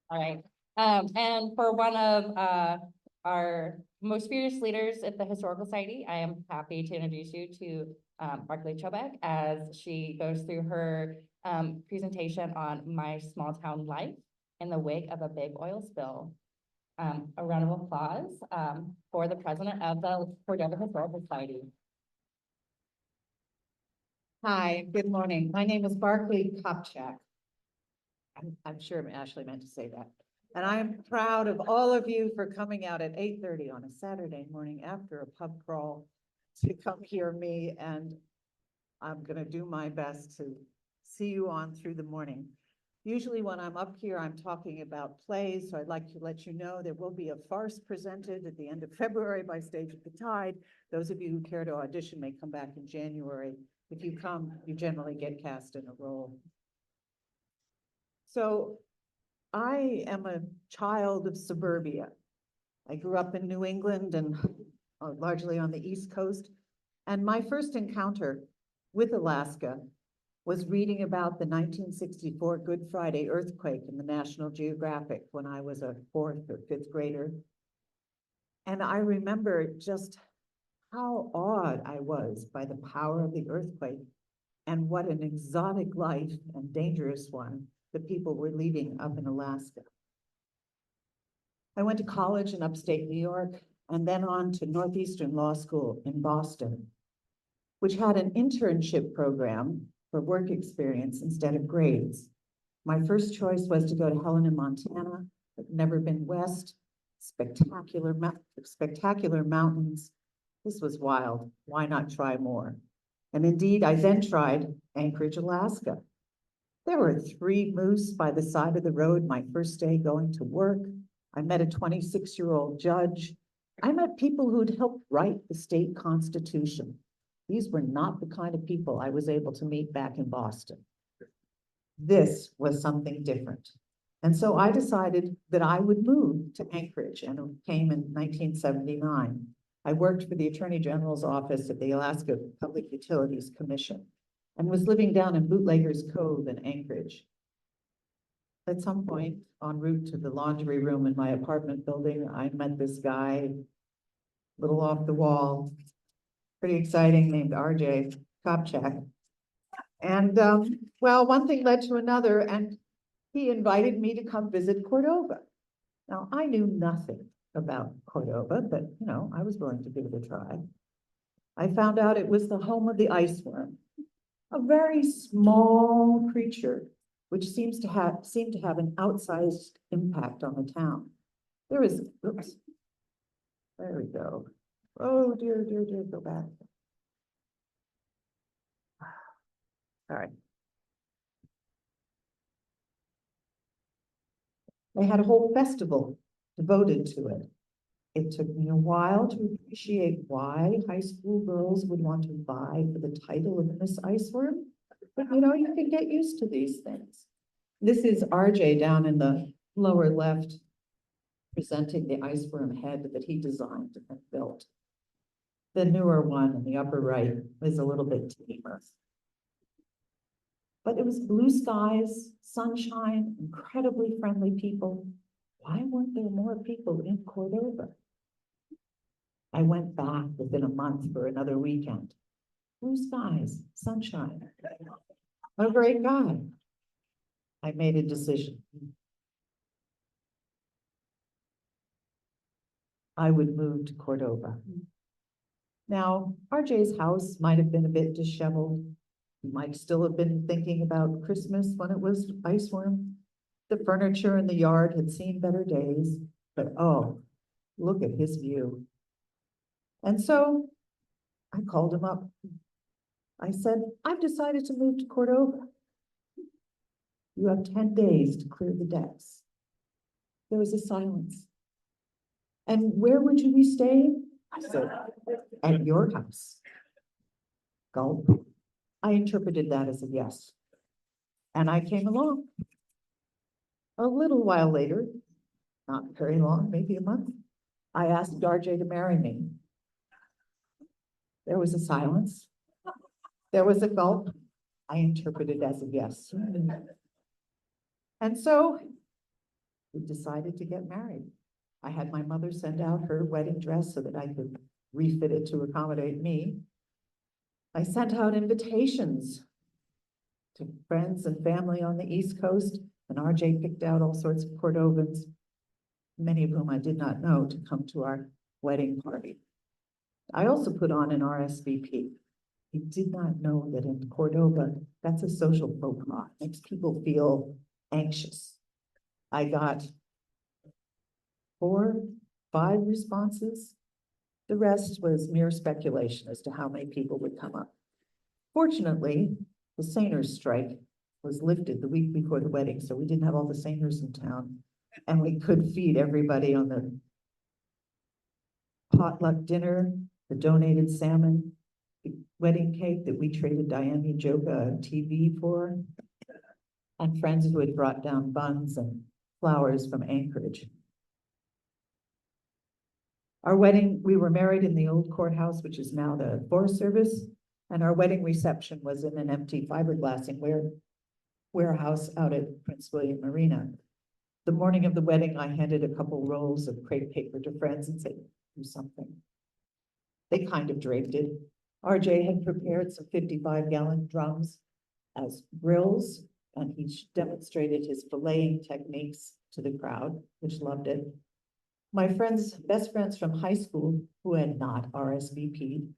All right. And for one of our most fearless leaders at the Historical Society, I am happy to introduce you to Barclay Kopchak as she goes through her presentation on my small town life in the wake of a big oil spill. A round of applause for the president of the Cordova Historical Society. Hi, good morning. My name is Barclay Kopchak. I'm sure Ashley meant to say that. And I'm proud of all of you for coming out at 8:30 on a Saturday morning after a pub crawl to come hear me. And I'm going to do my best to see you on through the morning. Usually when I'm up here, I'm talking about plays. So I'd like to let you know there will be a farce presented at the end of February by Stage at the Tide. Those of you who care to audition may come back in January. If you come, you generally get cast in a role. So I am a child of suburbia. I grew up in New England and largely on the East Coast. And my first encounter with Alaska was reading about the 1964 Good Friday earthquake in the National Geographic when I was a 4th or 5th grader. And I remember just how awed I was by the power of the earthquake and what an exotic life and dangerous one the people were leading up in Alaska. I went to college in upstate New York and then on to Northeastern Law School in Boston, which had an internship program for work experience instead of grades. My first choice was to go to Helena, Montana. I've never been west. Spectacular mountains. This was wild. Why not try more? And indeed, I then tried Anchorage, Alaska. There were 3 moose by the side of the road my first day going to work. I met a 26-year-old judge. I met people who'd helped write the state constitution. These were not the kind of people I was able to meet back in Boston. This was something different. And so I decided that I would move to Anchorage, and it came in 1979. I worked for the Attorney General's office at the Alaska Public Utilities Commission and was living down in Bootlegger's Cove in Anchorage. At some point, en route to the laundry room in my apartment building, I met this guy, little off the wall, pretty exciting, named RJ Kopchak. And well, one thing led to another, and he invited me to come visit Cordova. Now, I knew nothing about Cordova, but you know, I was willing to give it a try. I found out it was the home of the ice worm, a very small creature which seemed to have an outsized impact on the town. There was, oops, there we go. Oh dear, go back. All right. They had a whole festival devoted to it. It took me a while to appreciate why high school girls would want to vie for the title of Miss Iceworm, but you know, you can get used to these things. This is RJ down in the lower left, presenting the iceworm head that he designed and built. The newer one in the upper right is a little bit tamer. But it was blue skies, sunshine, incredibly friendly people. Why weren't there more people in Cordova? I went back within a month for another weekend. Blue skies, sunshine. What a great guy. I made a decision. I would move to Cordova. Now, RJ's house might have been a bit disheveled. He might still have been thinking about Christmas when it was iceworm. The furniture in the yard had seen better days, but oh, look at his view. And so I called him up. I said, I've decided to move to Cordova. You have 10 days to clear the decks. There was a silence. And where would you be staying? I said, at your house. Gulp. I interpreted that as a yes. And I came along. A little while later, not very long, maybe a month, I asked RJ to marry me. There was a silence. There was a gulp. I interpreted as a yes. And so we decided to get married. I had my mother send out her wedding dress so that I could refit it to accommodate me. I sent out invitations to friends and family on the East Coast, and RJ picked out all sorts of Cordovans, many of whom I did not know, to come to our wedding party. I also put on an RSVP. He did not know that in Cordova, that's a social faux pas. It makes people feel anxious. I got 4, 5 responses. The rest was mere speculation as to how many people would come up. Fortunately, the Seiners strike was lifted the week before the wedding, so we didn't have all the Seiners in town, and we could feed everybody on the potluck dinner, the donated salmon, the wedding cake that we traded Diane Joka TV for, and friends who had brought down buns and flowers from Anchorage. Our wedding, we were married in the old courthouse, which is now the Forest Service, and our wedding reception was in an empty fiberglassing warehouse out at Prince William Marina. The morning of the wedding, I handed a couple rolls of crepe paper to friends and said, do something. They kind of draped it. RJ had prepared some 55-gallon drums as grills, and he demonstrated his filleting techniques to the crowd, which loved it. My best friends from high school, who had not RSVP'd,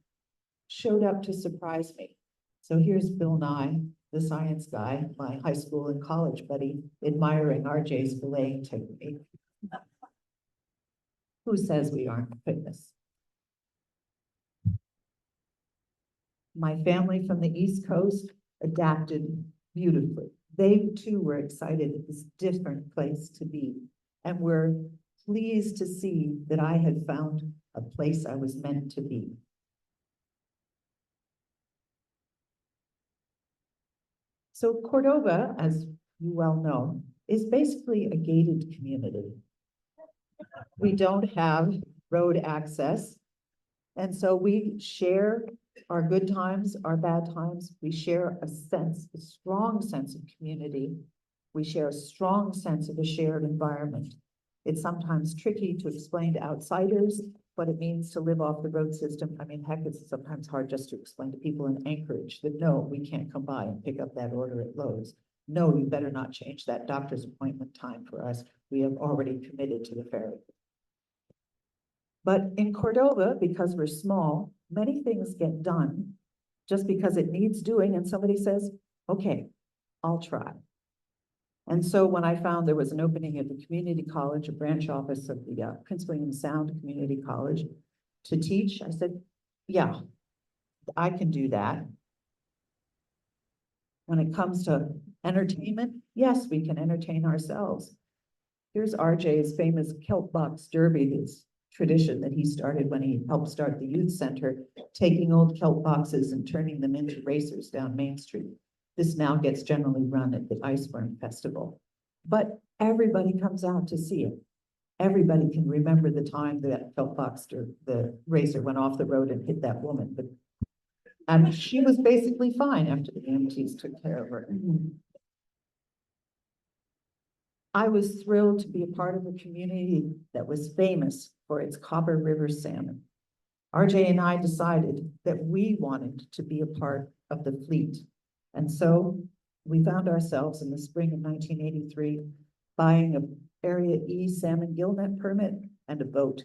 showed up to surprise me. So here's Bill Nye, the science guy, my high school and college buddy, admiring RJ's filleting technique. Who says we aren't fitness? My family from the East Coast adapted beautifully. They too were excited at this different place to be, and were pleased to see that I had found a place I was meant to be. So Cordova, as you well know, is basically a gated community. We don't have road access, and so we share our good times, our bad times. We share a strong sense of community. We share a strong sense of a shared environment. It's sometimes tricky to explain to outsiders what it means to live off the road system. I mean, heck, it's sometimes hard just to explain to people in Anchorage that no, we can't come by and pick up that order at Lowe's. No, you better not change that doctor's appointment time for us. We have already committed to the ferry. But in Cordova, because we're small, many things get done just because it needs doing, and somebody says, okay, I'll try. And so when I found there was an opening at the community college, a branch office of the Prince William Sound Community College to teach, I said, yeah, I can do that. When it comes to entertainment, yes, we can entertain ourselves. Here's RJ's famous Kelp Box Derby, this tradition that he started when he helped start the youth center, taking old kelp boxes and turning them into racers down Main Street. This now gets generally run at the Iceberg Festival, but everybody comes out to see it. Everybody can remember the time that kelp box, the racer, went off the road and hit that woman, and she was basically fine after the EMTs took care of her. I was thrilled to be a part of a community that was famous for its Copper River salmon. RJ and I decided that we wanted to be a part of the fleet. And so we found ourselves in the spring of 1983 buying an Area E salmon gillnet permit and a boat,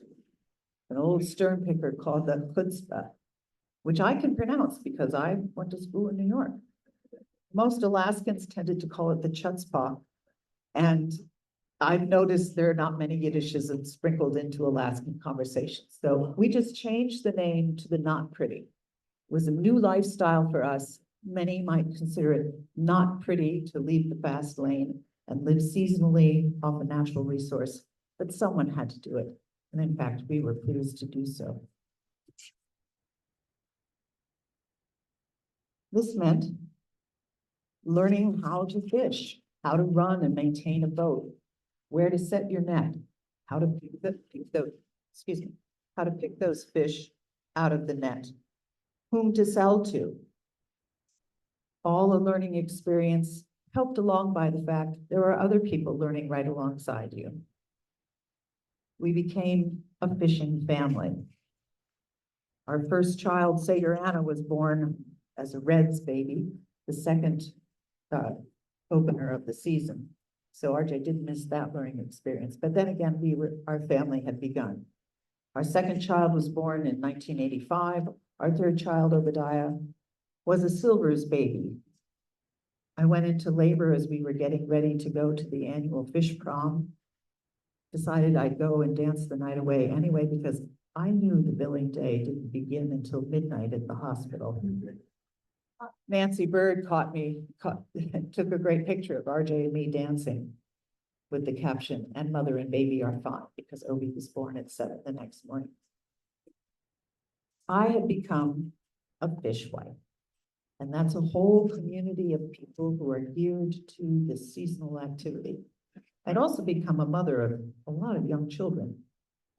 an old stern picker called the Cordova, which I can pronounce because I went to school in New York. Most Alaskans tended to call it the Chutzpah, and I've noticed there are not many Yiddishisms sprinkled into Alaskan conversations. So we just changed the name to the Not Pretty. It was a new lifestyle for us. Many might consider it not pretty to leave the fast lane and live seasonally off a natural resource, but someone had to do it. And in fact, we were pleased to do so. This meant learning how to fish, how to run and maintain a boat, where to set your net, how to pick those fish out of the net, whom to sell to. All a learning experience helped along by the fact there are other people learning right alongside you. We became a fishing family. Our first child, Satyr Anna, was born as a Reds baby, the second opener of the season. So RJ didn't miss that learning experience. But then again, our family had begun. Our second child was born in 1985. Our third child, Obadiah, was a Silvers baby. I went into labor as we were getting ready to go to the annual fish prom. Decided I'd go and dance the night away anyway, because I knew the billing day didn't begin until midnight at the hospital. Nancy Bird took a great picture of RJ and me dancing with the caption, "And mother and baby are fine," because Obi was born at 7 the next morning. I had become a fishwife, and that's a whole community of people who are geared to this seasonal activity. I'd also become a mother of a lot of young children.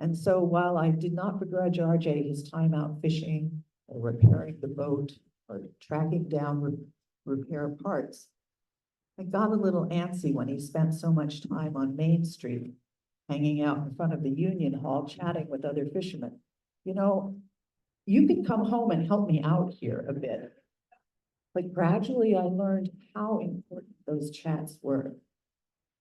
And so while I did not begrudge RJ his time out fishing or repairing the boat or tracking down repair parts, I got a little antsy when he spent so much time on Main Street, hanging out in front of the Union Hall, chatting with other fishermen. You know, you could come home and help me out here a bit. But gradually I learned how important those chats were.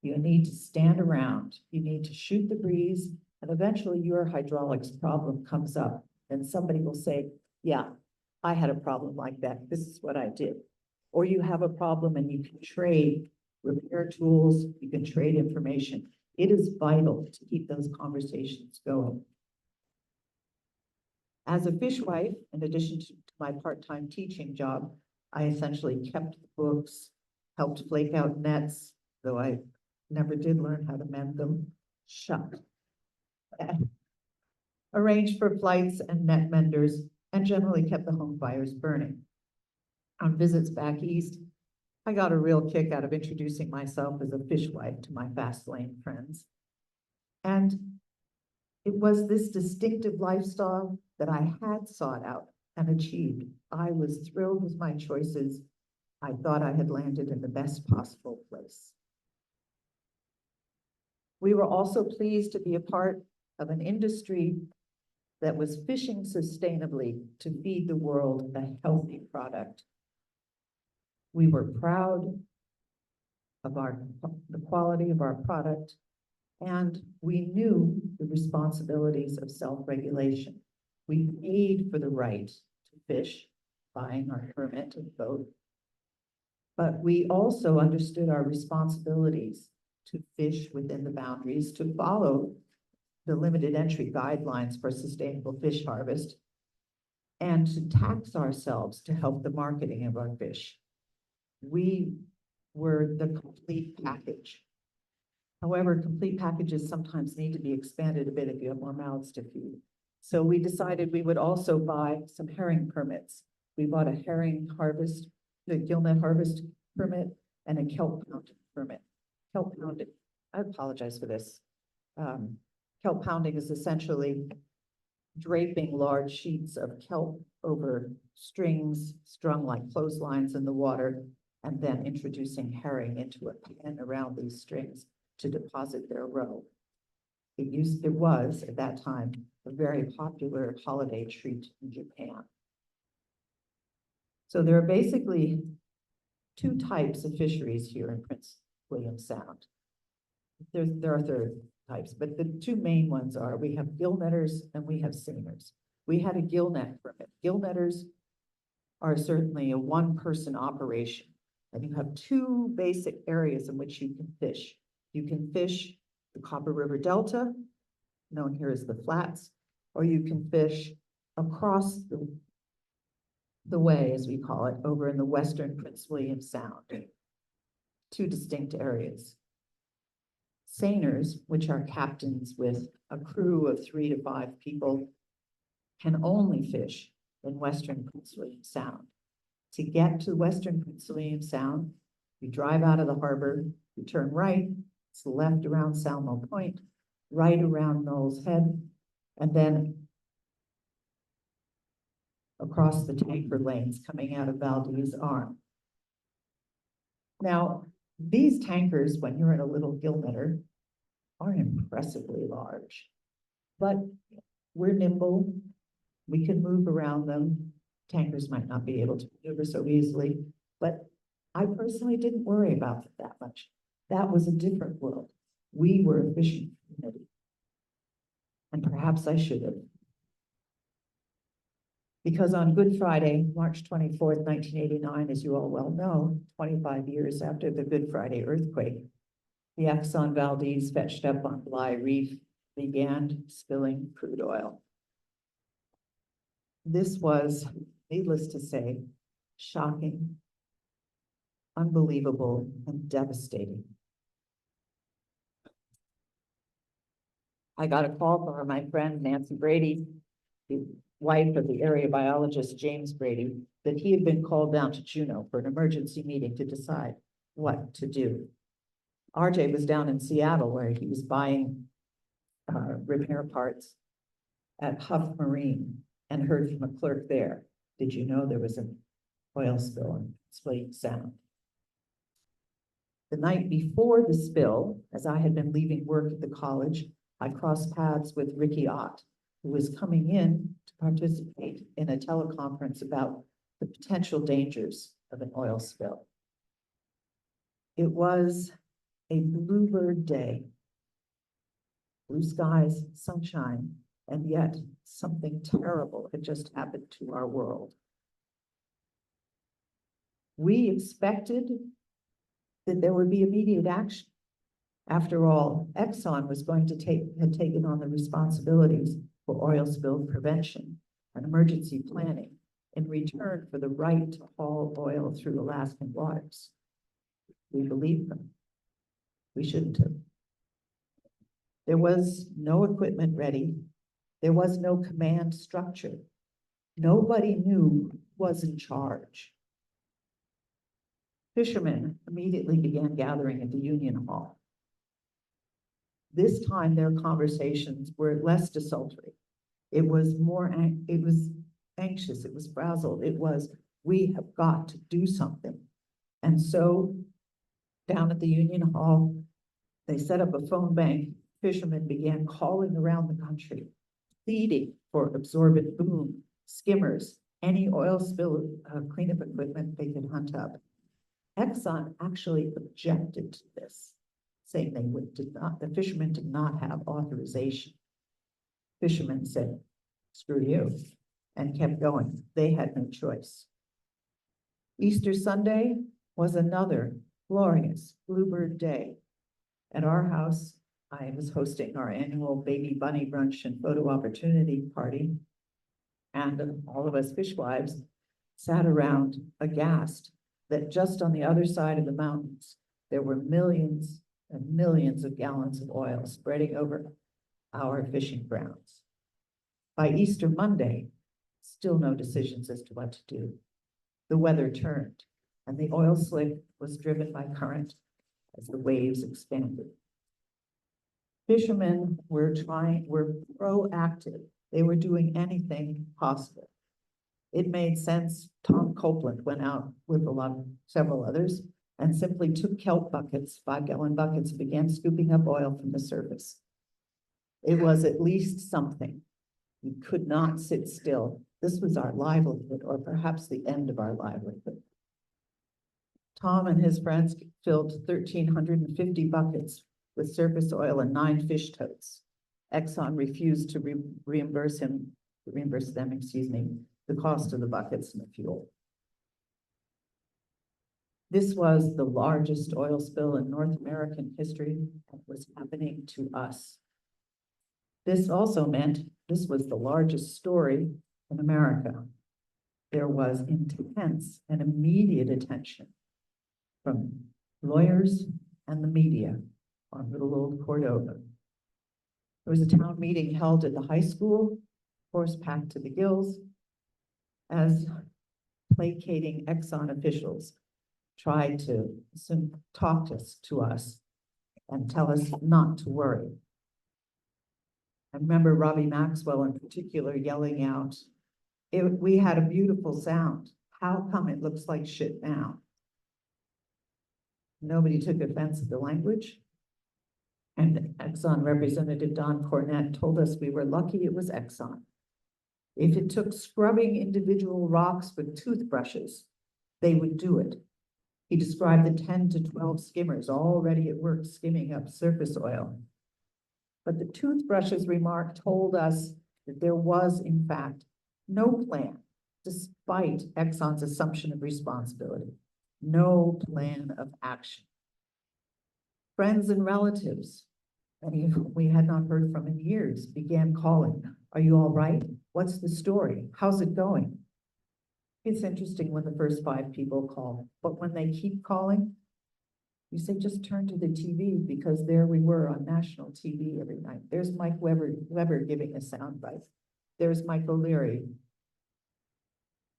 You need to stand around, you need to shoot the breeze, and eventually your hydraulics problem comes up and somebody will say, yeah, I had a problem like that. This is what I did. Or you have a problem and you can trade repair tools, you can trade information. It is vital to keep those conversations going. As a fishwife, in addition to my part-time teaching job, I essentially kept the books, helped flake out nets, though I never did learn how to mend them. Arranged for flights and net menders, and generally kept the home fires burning. On visits back east, I got a real kick out of introducing myself as a fishwife to my fast lane friends. And it was this distinctive lifestyle that I had sought out and achieved. I was thrilled with my choices. I thought I had landed in the best possible place. We were also pleased to be a part of an industry that was fishing sustainably to feed the world a healthy product. We were proud of the quality of our product, and we knew the responsibilities of self-regulation. We paid for the right to fish, buying our permit and boat, but we also understood our responsibilities to fish within the boundaries, to follow the limited entry guidelines for sustainable fish harvest, and to tax ourselves to help the marketing of our fish. We were the complete package. However, complete packages sometimes need to be expanded a bit if you have more mouths to feed. So we decided we would also buy some herring permits. We bought a herring harvest, the gillnet harvest permit, and a kelp pounding permit. Kelp pounding, I apologize for this. Kelp pounding is essentially draping large sheets of kelp over strings strung like clotheslines in the water, and then introducing herring into a pan around these strings to deposit their roe. It was, at that time, a very popular holiday treat in Japan. So there are basically two types of fisheries here in Prince William Sound. There are third types, but the two main ones are, we have gill netters and we have seiners. We had a gill net permit. Gill netters are certainly a one-person operation, and you have two basic areas in which you can fish. You can fish the Copper River Delta, known here as the Flats, or you can fish across the way, as we call it, over in the western Prince William Sound. Two distinct areas. Seiners, which are captains with a crew of 3 to 5 people, can only fish in western Prince William Sound. To get to western Prince William Sound, you drive out of the harbor, you turn right, it's left around Salmo Point, right around Knowles Head, and then across the tanker lanes coming out of Valdez Arm. Now, These tankers, when you're in a little gillnetter, are impressively large. But we're nimble, we can move around them. Tankers might not be able to maneuver so easily, but I personally didn't worry about it that much. That was a different world. We were a fishing community. And perhaps I should have. Because on Good Friday, March 24th, 1989, as you all well know, 25 years after the Good Friday earthquake, the Exxon Valdez fetched up on Bly Reef began spilling crude oil. This was, needless to say, shocking, unbelievable, and devastating. I got a call from my friend Nancy Brady, the wife of the area biologist James Brady, that he had been called down to Juneau for an emergency meeting to decide what to do. RJ was down in Seattle where he was buying repair parts at Huff Marine and heard from a clerk there. Did you know there was an oil spill in Slate Sound? The night before the spill, as I had been leaving work at the college, I crossed paths with Ricky Ott, who was coming in to participate in a teleconference about the potential dangers of an oil spill. It was a bluebird day. Blue skies, sunshine, and yet something terrible had just happened to our world. We expected that there would be immediate action. After all, Exxon was going to had taken on the responsibilities for oil spill prevention and emergency planning in return for the right to haul oil through Alaskan waters. We believed them. We shouldn't have. There was no equipment ready. There was no command structure. Nobody knew who was in charge. Fishermen immediately began gathering at the Union Hall. This time their conversations were less desultory. It was anxious, it was frazzled. It was, we have got to do something. And so down at the Union Hall, they set up a phone bank. Fishermen began calling around the country, pleading for absorbent boom, skimmers, any oil spill cleanup equipment they could hunt up. Exxon actually objected to this, saying the fishermen did not have authorization. Fishermen said, screw you, and kept going. They had no choice. Easter Sunday was another glorious bluebird day. At our house, I was hosting our annual baby bunny brunch and photo opportunity party. And all of us fishwives sat around aghast that just on the other side of the mountains, there were millions and millions of gallons of oil spreading over our fishing grounds. By Easter Monday, still no decisions as to what to do. The weather turned and the oil slick was driven by current as the waves expanded. Fishermen were proactive. They were doing anything possible. It made sense. Tom Copeland went out with several others and simply took kelp buckets, 5-gallon buckets, and began scooping up oil from the surface. It was at least something. We could not sit still. This was our livelihood, or perhaps the end of our livelihood. Tom and his friends filled 1,350 buckets with surface oil and 9 fish totes. Exxon refused to reimburse them, the cost of the buckets and the fuel. This was the largest oil spill in North American history and was happening to us. This also meant this was the largest story in America. There was intense and immediate attention from lawyers and the media on little old Cordova. There was a town meeting held at the high school, of course, packed to the gills, as placating Exxon officials tried to talk to us and tell us not to worry. I remember Robbie Maxwell in particular yelling out, we had a beautiful sound. How come it looks like shit now? Nobody took offense at the language. And Exxon Representative Don Cornett told us we were lucky it was Exxon. If it took scrubbing individual rocks with toothbrushes, they would do it. He described the 10 to 12 skimmers already at work skimming up surface oil. But the toothbrushes remark told us that there was, in fact, no plan, despite Exxon's assumption of responsibility, no plan of action. Friends and relatives, many of whom we had not heard from in years, began calling. Are you all right? What's the story? How's it going? It's interesting when the first 5 people call, but when they keep calling, you say, just turn to the TV, because there we were on national TV every night. There's Mike Weber giving a soundbite. There's Mike O'Leary.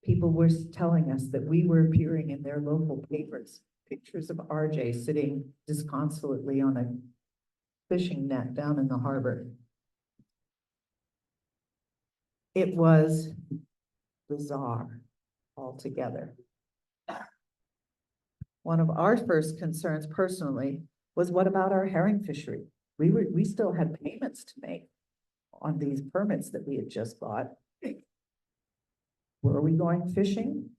People were telling us that we were appearing in their local papers. Pictures of RJ sitting disconsolately on a fishing net down in the harbor. It was bizarre altogether. One of our first concerns personally was, what about our herring fishery? We still had payments to make on these permits that we had just bought. Were we going fishing?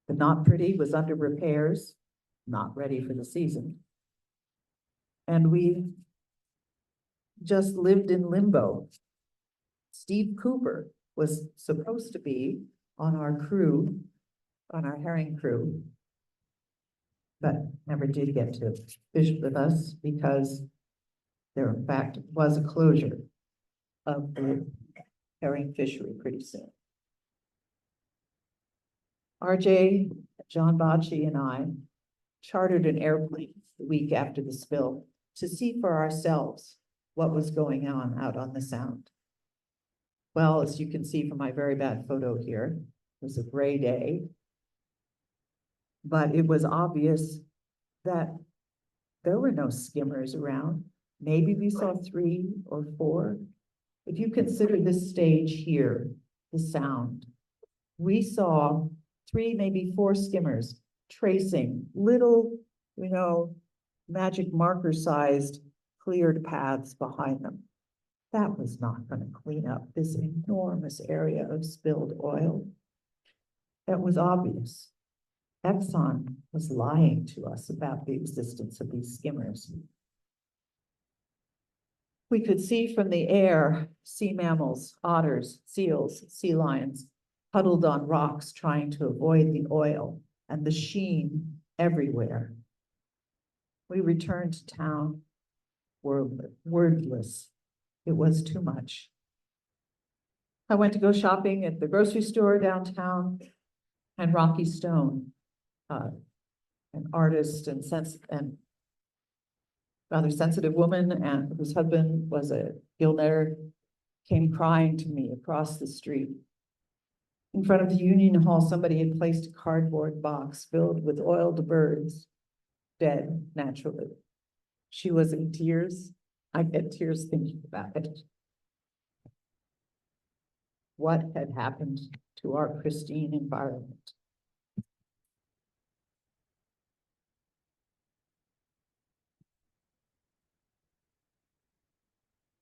The Not Pretty was under repairs, not ready for the season. And we just lived in limbo. Steve Cooper was supposed to be on our crew, on our herring crew, but never did get to fish with us because there, in fact, was a closure of the herring fishery pretty soon. RJ, John Bocci, and I chartered an airplane the week after the spill to see for ourselves what was going on out on the Sound. Well, as you can see from my very bad photo here, it was a gray day, but it was obvious that there were no skimmers around. Maybe we saw 3 or 4. If you consider this stage here, the Sound, we saw 3, maybe 4 skimmers tracing little, magic marker sized cleared paths behind them. That was not going to clean up this enormous area of spilled oil. That was obvious. Exxon was lying to us about the existence of these skimmers. We could see from the air sea mammals, otters, seals, sea lions, huddled on rocks trying to avoid the oil and the sheen everywhere. We returned to town, wordless. It was too much. I went to go shopping at the grocery store downtown, and Rocky Stone, an artist and rather sensitive woman, and whose husband was a gillnetter, came crying to me across the street. In front of the Union Hall, somebody had placed a cardboard box filled with oiled birds, dead naturally. She was in tears. I get tears thinking about it. What had happened to our pristine environment?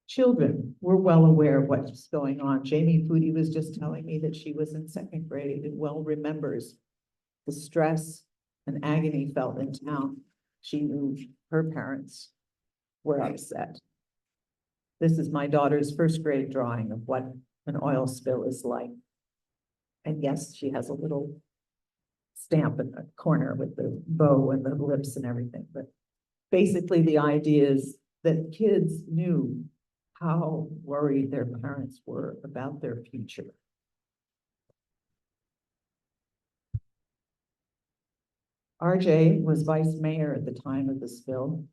Children were well aware of what was going on. Jamie Foodie was just telling me that she was in 2nd grade and well remembers the stress and agony felt in town. She knew her parents were upset. This is my daughter's 1st grade drawing of what an oil spill is like. And yes, she has a little stamp in the corner with the bow and the lips and everything. But basically the idea is that kids knew how worried their parents were about their future. RJ was vice mayor at the time of the spill,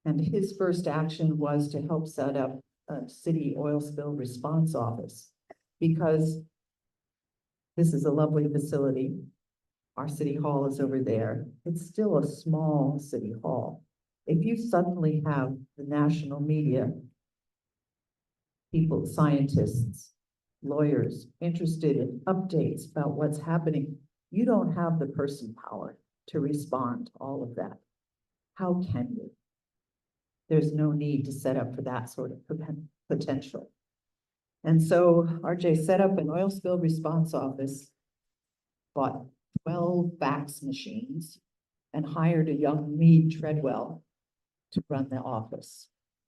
and his first action was to help set up a city oil spill response office, because this is a lovely facility. Our city hall is over there. It's still a small city hall. If you suddenly have the national media, people, scientists, lawyers interested in updates about what's happening, you don't have the person power to respond to all of that. How can you? There's no need to set up for that sort of potential. And so RJ set up an oil spill response office, bought 12 fax machines, and hired a young Meade Treadwell to run the office.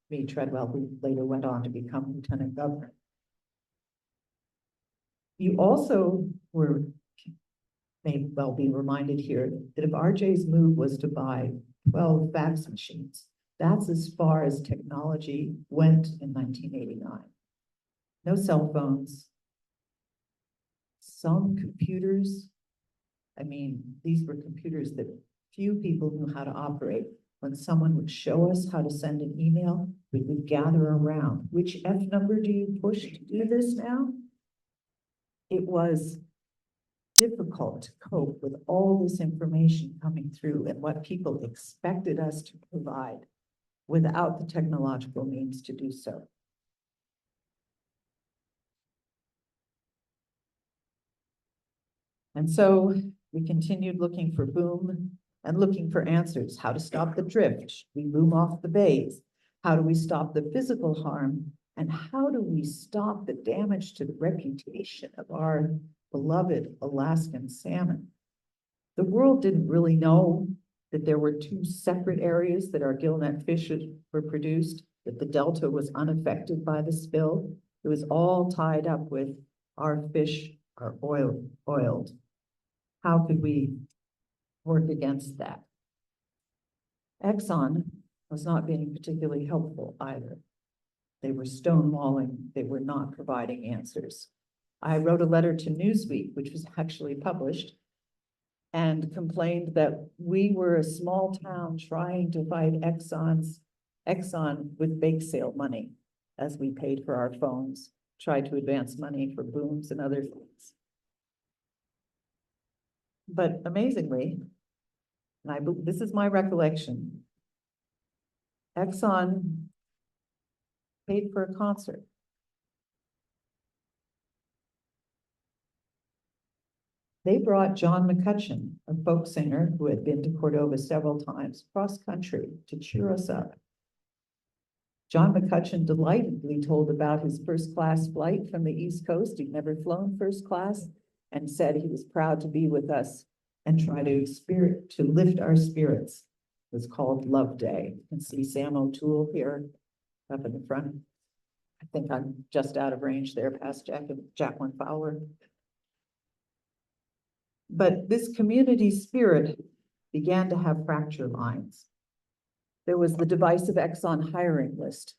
Meade Treadwell, who later went on to become lieutenant governor. You also may well be reminded here that if RJ's move was to buy 12 fax machines, that's as far as technology went in 1989. No cell phones. Some computers, I mean, these were computers that few people knew how to operate. When someone would show us how to send an email, we would gather around. Which F number do you push to do this now? It was difficult to cope with all this information coming through and what people expected us to provide without the technological means to do so. And so we continued looking for boom and looking for answers. How to stop the drift? Should we boom off the bays? How do we stop the physical harm? And how do we stop the damage to the reputation of our beloved Alaskan salmon? The world didn't really know that there were two separate areas that our gillnet fish were produced, that the delta was unaffected by the spill. It was all tied up with our fish are oiled. How could we work against that? Exxon was not being particularly helpful either. They were stonewalling. They were not providing answers. I wrote a letter to Newsweek, which was actually published, and complained that we were a small town trying to fight Exxon with bake sale money as we paid for our phones, tried to advance money for booms and other things. But amazingly, and this is my recollection, Exxon paid for a concert. They brought John McCutcheon, a folk singer who had been to Cordova several times, cross country to cheer us up. John McCutcheon delightedly told about his first-class flight from the East Coast. He'd never flown first class and said he was proud to be with us and try to lift our spirits. It was called Love Day. You can see Sam O'Toole here up in the front. I think I'm just out of range there past Jacqueline Fowler. But this community spirit began to have fracture lines. There was the divisive Exxon hiring list.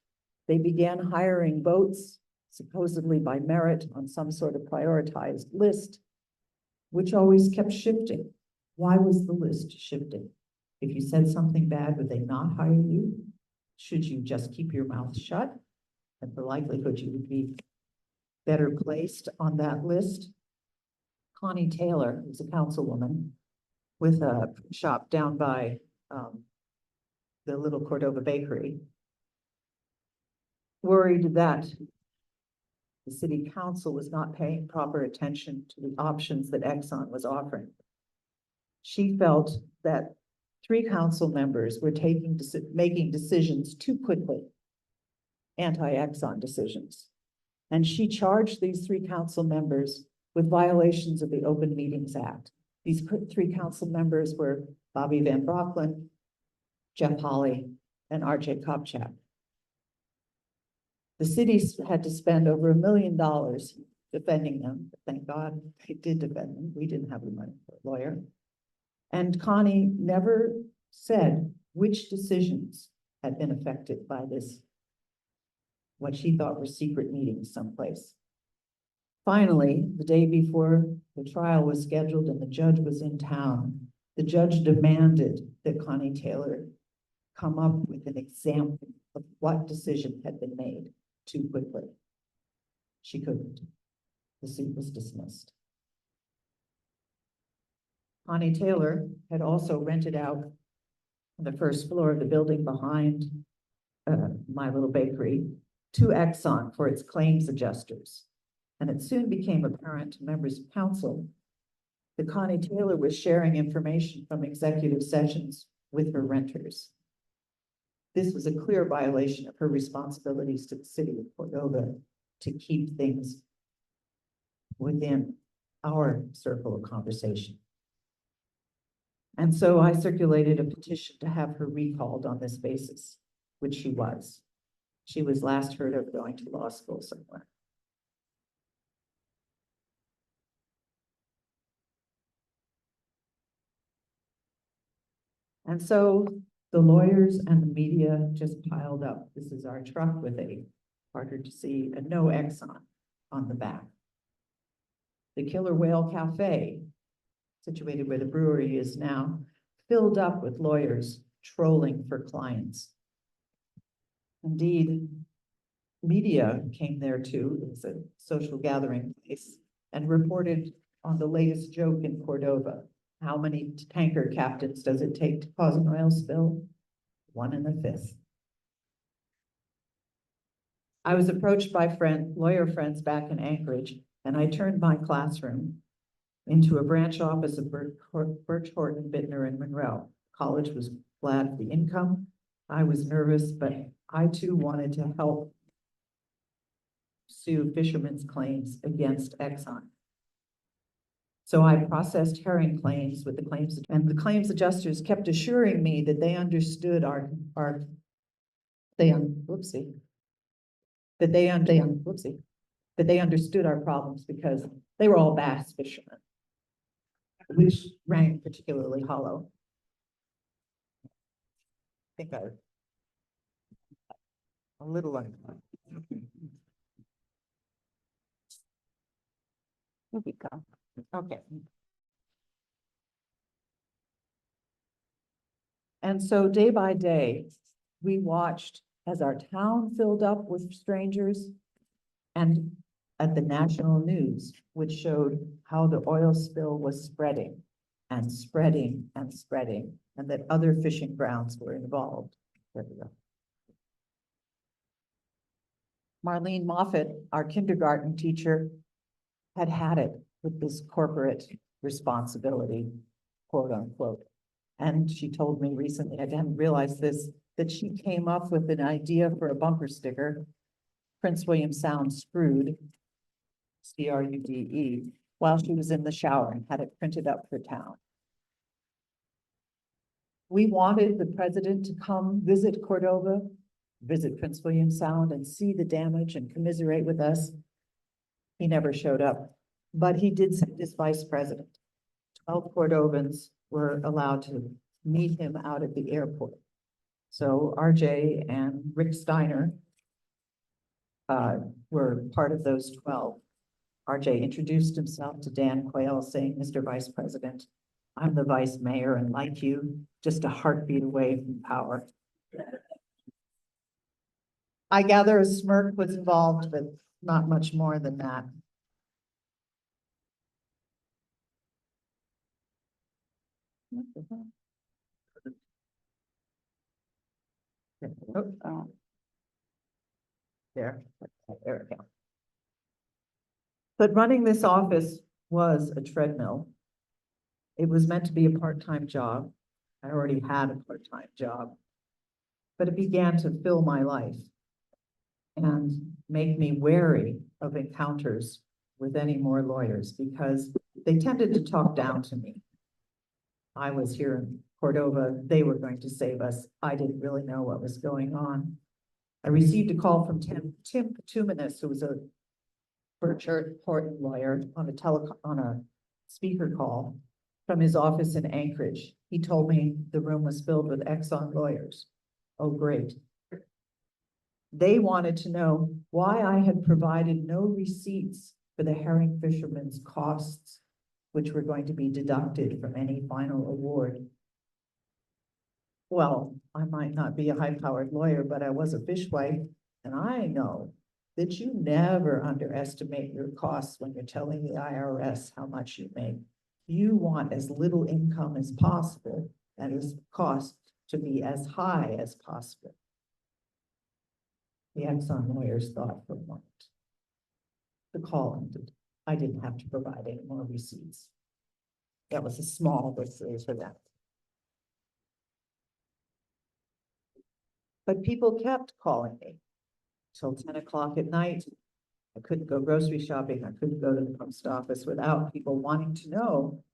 They began hiring boats, supposedly by merit on some sort of prioritized list, which always kept shifting. Why was the list shifting? If you said something bad, would they not hire you? Should you just keep your mouth shut? And the likelihood you would be better placed on that list. Connie Taylor, who's a councilwoman with a shop down by the little Cordova bakery, worried that the city council was not paying proper attention to the options that Exxon was offering. She felt that 3 council members were making decisions too quickly, anti-Exxon decisions. And she charged these 3 council members with violations of the Open Meetings Act. These 3 council members were Bobby Van Brocklin, Jeff Hawley, and RJ Kopchak. The cities had to spend over $1 million defending them. Thank God they did defend them. We didn't have the money for a lawyer. And Connie never said which decisions had been affected by this, what she thought were secret meetings someplace. Finally, the day before the trial was scheduled and the judge was in town, the judge demanded that Connie Taylor come up with an example of what decision had been made too quickly. She couldn't. The suit was dismissed. Connie Taylor had also rented out the first floor of the building behind my little bakery to Exxon for its claims adjusters. And it soon became apparent to members of council that Connie Taylor was sharing information from executive sessions with her renters. this was a clear violation of her responsibilities to the city of Cordova to keep things within our circle of conversation. And so I circulated a petition to have her recalled on this basis, which she was. She was last heard of going to law school somewhere. And so the lawyers and the media just piled up. This is our truck with a harder to see, a no Exxon on the back. The Killer Whale Cafe, situated where the brewery is now, filled up with lawyers trolling for clients. Indeed, media came there too. It was a social gathering place and reported on the latest joke in Cordova. How many tanker captains does it take to cause an oil spill? 1 in a 5th. I was approached by lawyer friends back in Anchorage, and I turned my classroom into a branch office of Birch Horton, Bittner, and Monroe. College was glad for the income. I was nervous, but I too wanted to help sue fishermen's claims against Exxon. So I processed herring claims with the claims, and the claims adjusters kept assuring me that they understood that they understood our problems because they were all bass fishermen, which rang particularly hollow. I think I'm a little uncomfortable. Here we go. Okay. And so day by day, we watched as our town filled up with strangers and at the national news, which showed how the oil spill was spreading and spreading and spreading, and that other fishing grounds were involved. There we go. Marlene Moffat, our kindergarten teacher, had it with this corporate responsibility, quote unquote. And she told me recently, I didn't realize this, that she came up with an idea for a bumper sticker, Prince William Sound Screwed, C-R-U-D-E, while she was in the shower and had it printed up for town. We wanted the president to come visit Cordova, visit Prince William Sound and see the damage and commiserate with us. He never showed up, but he did send his vice president. 12 Cordovans were allowed to meet him out at the airport. So RJ and Rick Steiner were part of those 12. RJ introduced himself to Dan Quayle saying, "Mr. Vice President, I'm the vice mayor and like you, just a heartbeat away from power." I gather a smirk was involved, but not much more than that. Oh. There we go. But running this office was a treadmill. It was meant to be a part-time job. I already had a part-time job, but it began to fill my life and make me wary of encounters with any more lawyers because they tended to talk down to me. I was here in Cordova, they were going to save us. I didn't really know what was going on. I received a call from Tim Patuminis, who was a Birch Horton lawyer on a speaker call from his office in Anchorage. He told me the room was filled with Exxon lawyers. Oh, great. They wanted to know why I had provided no receipts for the herring fishermen's costs, which were going to be deducted from any final award. Well, I might not be a high-powered lawyer, but I was a fishwife, and I know that you never underestimate your costs when you're telling the IRS how much you make. You want as little income as possible and its cost to be as high as possible. The Exxon lawyers thought for a moment. The call ended. I didn't have to provide any more receipts. That was a small victory for them. But people kept calling me till 10 o'clock at night. I couldn't go grocery shopping. I couldn't go to the post office without people wanting to know,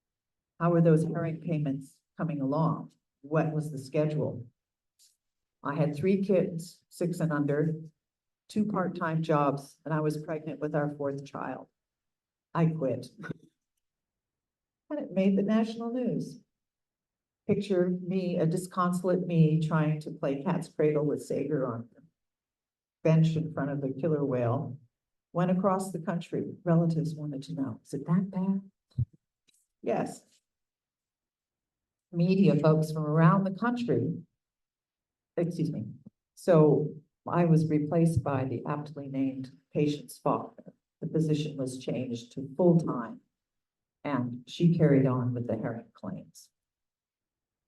how were those herring payments coming along? What was the schedule? I had 3 kids, 6 and under, 2 part-time jobs, and I was pregnant with our 4th child. I quit. And it made the national news. Picture me, a disconsolate me, trying to play cat's cradle with Sager on the bench in front of the killer whale. Went across the country. Relatives wanted to know, is it that bad? Yes. Media folks from around the country, excuse me. So I was replaced by the aptly named Patience Faulkner. The position was changed to full-time, and she carried on with the herring claims.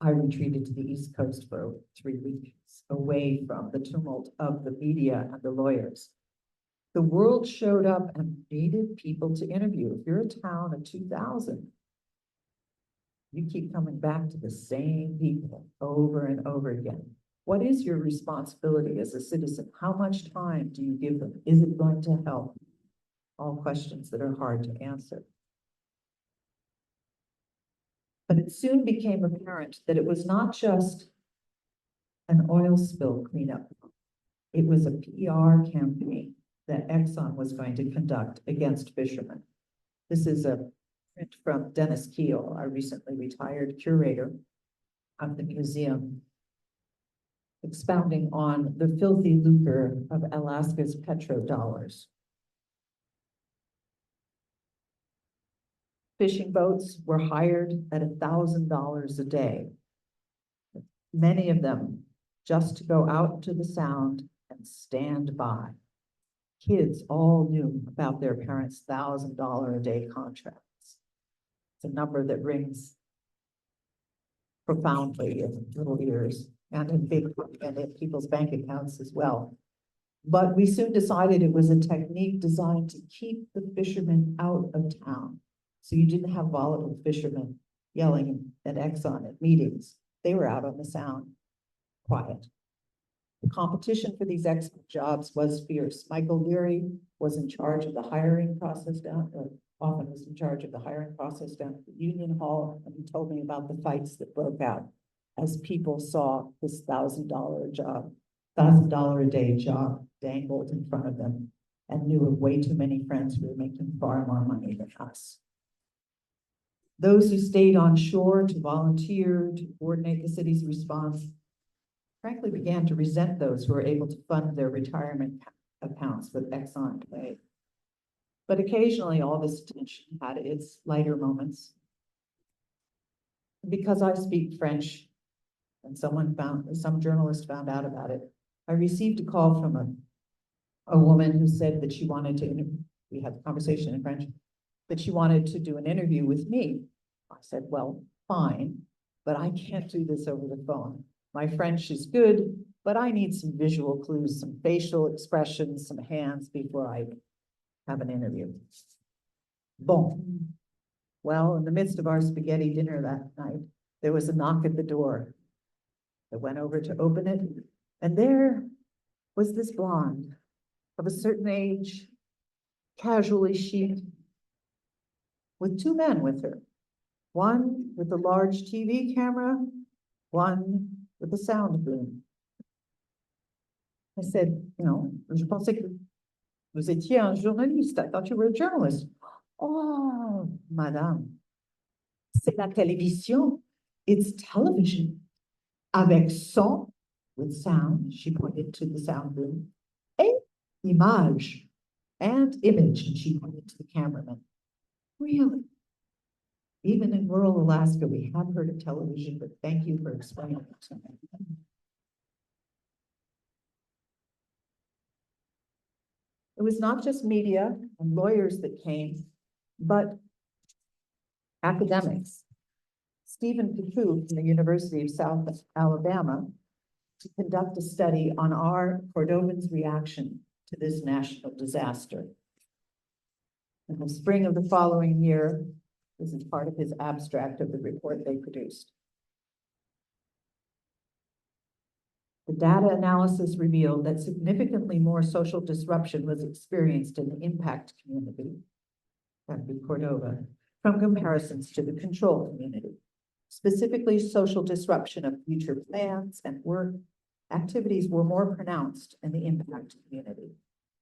I retreated to the East Coast for 3 weeks, away from the tumult of the media and the lawyers. The world showed up and needed people to interview. If you're a town of 2,000, you keep coming back to the same people over and over again. What is your responsibility as a citizen? How much time do you give them? Is it going to help? All questions that are hard to answer. But it soon became apparent that it was not just an oil spill cleanup. It was a PR campaign that Exxon was going to conduct against fishermen. This is a print from Dennis Keel, our recently retired curator of the museum, expounding on the filthy lucre of Alaska's petrodollars. Fishing boats were hired at $1,000 a day. Many of them just to go out to the sound and stand by. Kids all knew about their parents' $1,000 a day contracts. It's a number that rings profoundly in little ears and in people's bank accounts as well. But we soon decided it was a technique designed to keep the fishermen out of town. So you didn't have volatile fishermen yelling at Exxon at meetings. They were out on the sound, quiet. The competition for these Exxon jobs was fierce. Michael Leary was in charge of the hiring process often was in charge of the hiring process down at the Union Hall, and he told me about the fights that broke out as people saw this $1,000 a day job dangled in front of them, and knew of way too many friends who were making far more money than us. Those who stayed on shore to volunteer, to coordinate the city's response, frankly began to resent those who were able to fund their retirement accounts with Exxon Pay. But occasionally all this tension had its lighter moments. Because I speak French, and some journalist found out about it, I received a call from a woman who said that she wanted to, we had a conversation in French, that she wanted to do an interview with me. I said, well, fine, but I can't do this over the phone. My French is good, but I need some visual clues, some facial expressions, some hands before I have an interview. Bon. Well, in the midst of our spaghetti dinner that night, there was a knock at the door. I went over to open it, and there was this blonde of a certain age, casually chic, with 2 men with her. One with a large TV camera, one with a sound boom. I said, je pensais que vous étiez un journaliste. I thought you were a journalist. Oh, madame, c'est la télévision. It's television. Avec son, with sound, she pointed to the sound boom, et image, and image, and she pointed to the cameraman. Really? Even in rural Alaska, we have heard of television, but thank you for explaining it to me. It was not just media and lawyers that came, but academics. Stephen Picou from the University of South Alabama to conduct a study on our Cordovans' reaction to this national disaster. In the spring of the following year, this is part of his abstract of the report they produced. The The data analysis revealed that significantly more social disruption was experienced in the impact community, that'd be Cordova, from comparisons to the control community. Specifically, social disruption of future plans and work activities were more pronounced in the impact community.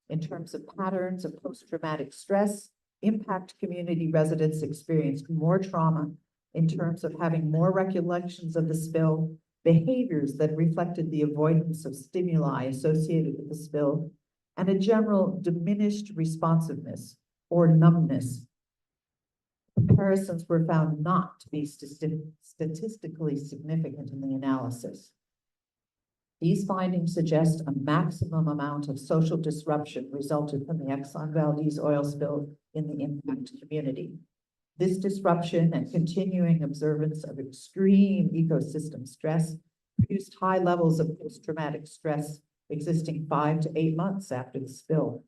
In terms of patterns of post-traumatic stress, impact community residents experienced more trauma in terms of having more recollections of the spill, behaviors that reflected the avoidance of stimuli associated with the spill, and a general diminished responsiveness or numbness. Comparisons were found not to be statistically significant in the analysis. These findings suggest a maximum amount of social disruption resulted from the Exxon Valdez oil spill in the impact community. This disruption and continuing observance of extreme ecosystem stress produced high levels of post-traumatic stress existing 5 to 8 months after the spill.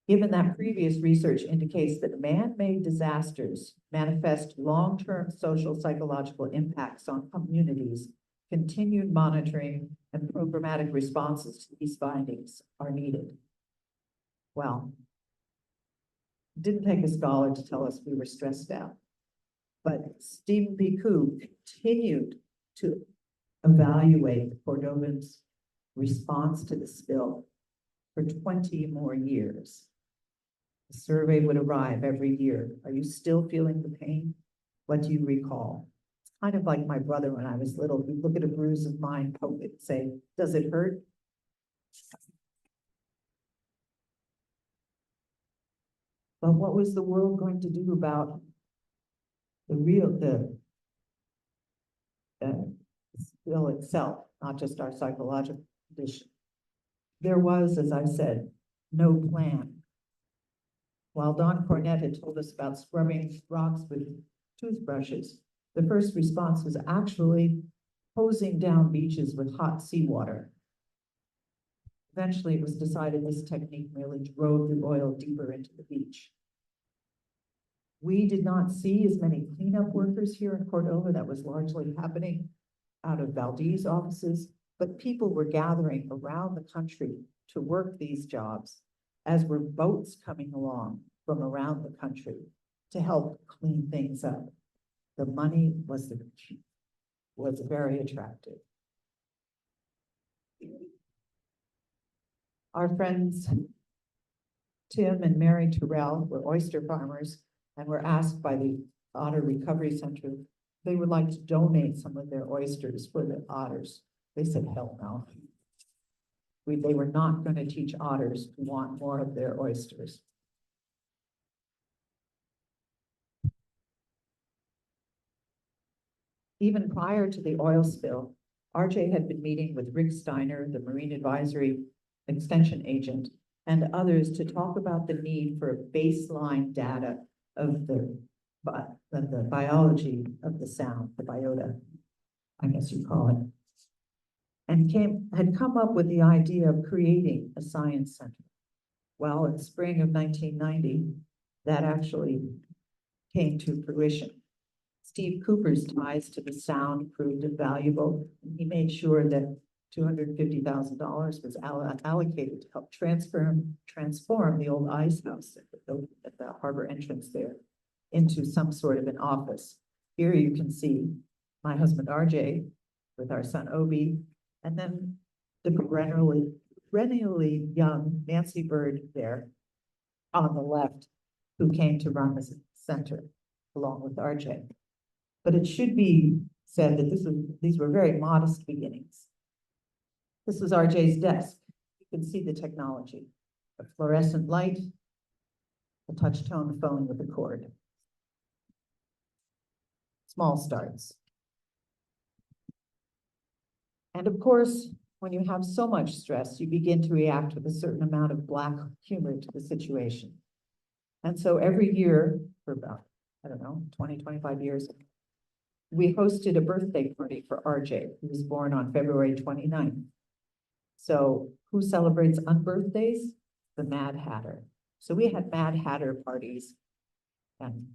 Given that previous research indicates that man-made disasters manifest long-term social psychological impacts on communities, continued monitoring and programmatic responses to these findings are needed. Well, it didn't take a scholar to tell us we were stressed out, but Stephen B. Koo continued to evaluate the Cordovans' response to the spill for 20 more years. The survey would arrive every year. Are you still feeling the pain? What do you recall? It's kind of like my brother when I was little. He'd look at a bruise of mine, poke it, say, does it hurt? But what was the world going to do about the spill itself, not just our psychological condition? There was, as I said, no plan. While Don Cornett had told us about scrubbing rocks with toothbrushes, the first response was actually hosing down beaches with hot seawater. Eventually, it was decided this technique merely drove the oil deeper into the beach. We did not see as many cleanup workers here in Cordova. That was largely happening out of Valdez offices, but people were gathering around the country to work these jobs, as were boats coming along from around the country to help clean things up. The money was very attractive. Our friends Tim and Mary Terrell were oyster farmers and were asked by the Otter Recovery Center if they would like to donate some of their oysters for the otters. They said, hell no. They were not going to teach otters to want more of their oysters. Even prior to the oil spill, RJ had been meeting with Rick Steiner, the Marine Advisory Extension agent, and others to talk about the need for baseline data of the biology of the sound, the biota, I guess you call it. And had come up with the idea of creating a science center. Well, in spring of 1990, that actually came to fruition. Steve Cooper's ties to the sound proved invaluable. He made sure that $250,000 was allocated to help transform the old ice house at the harbor entrance there into some sort of an office. Here you can see my husband RJ with our son Obi, and then the perennially young Nancy Bird there on the left, who came to run the center along with RJ. But it should be said that these were very modest beginnings. This was RJ's desk. You can see the technology, a fluorescent light, a touch-tone phone with a cord. Small starts. And of course, when you have so much stress, you begin to react with a certain amount of black humor to the situation. And so every year for about, 20, 25 years, we hosted a birthday party for RJ, who was born on February 29th. So who celebrates on birthdays? The Mad Hatter. So we had Mad Hatter parties, and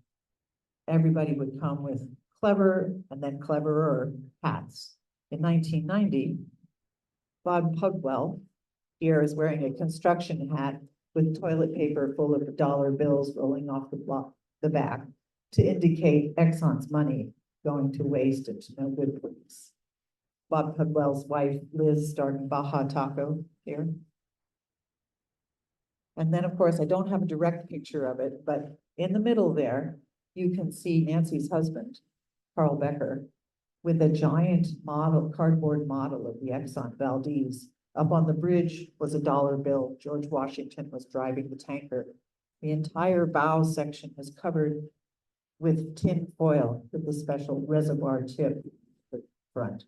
everybody would come with clever and then cleverer hats. In 1990, Bob Pugwell here is wearing a construction hat with toilet paper full of dollar bills rolling off the back to indicate Exxon's money going to waste and to no good place. Bob Pugwell's wife, Liz, starting Baja Taco here. And then, of course, I don't have a direct picture of it, but in the middle there, you can see Nancy's husband, Carl Becker, with a giant model, cardboard model of the Exxon Valdez. Up on the bridge was a dollar bill. George Washington was driving the tanker. The entire bow section was covered with tin foil with the special reservoir tip at the front.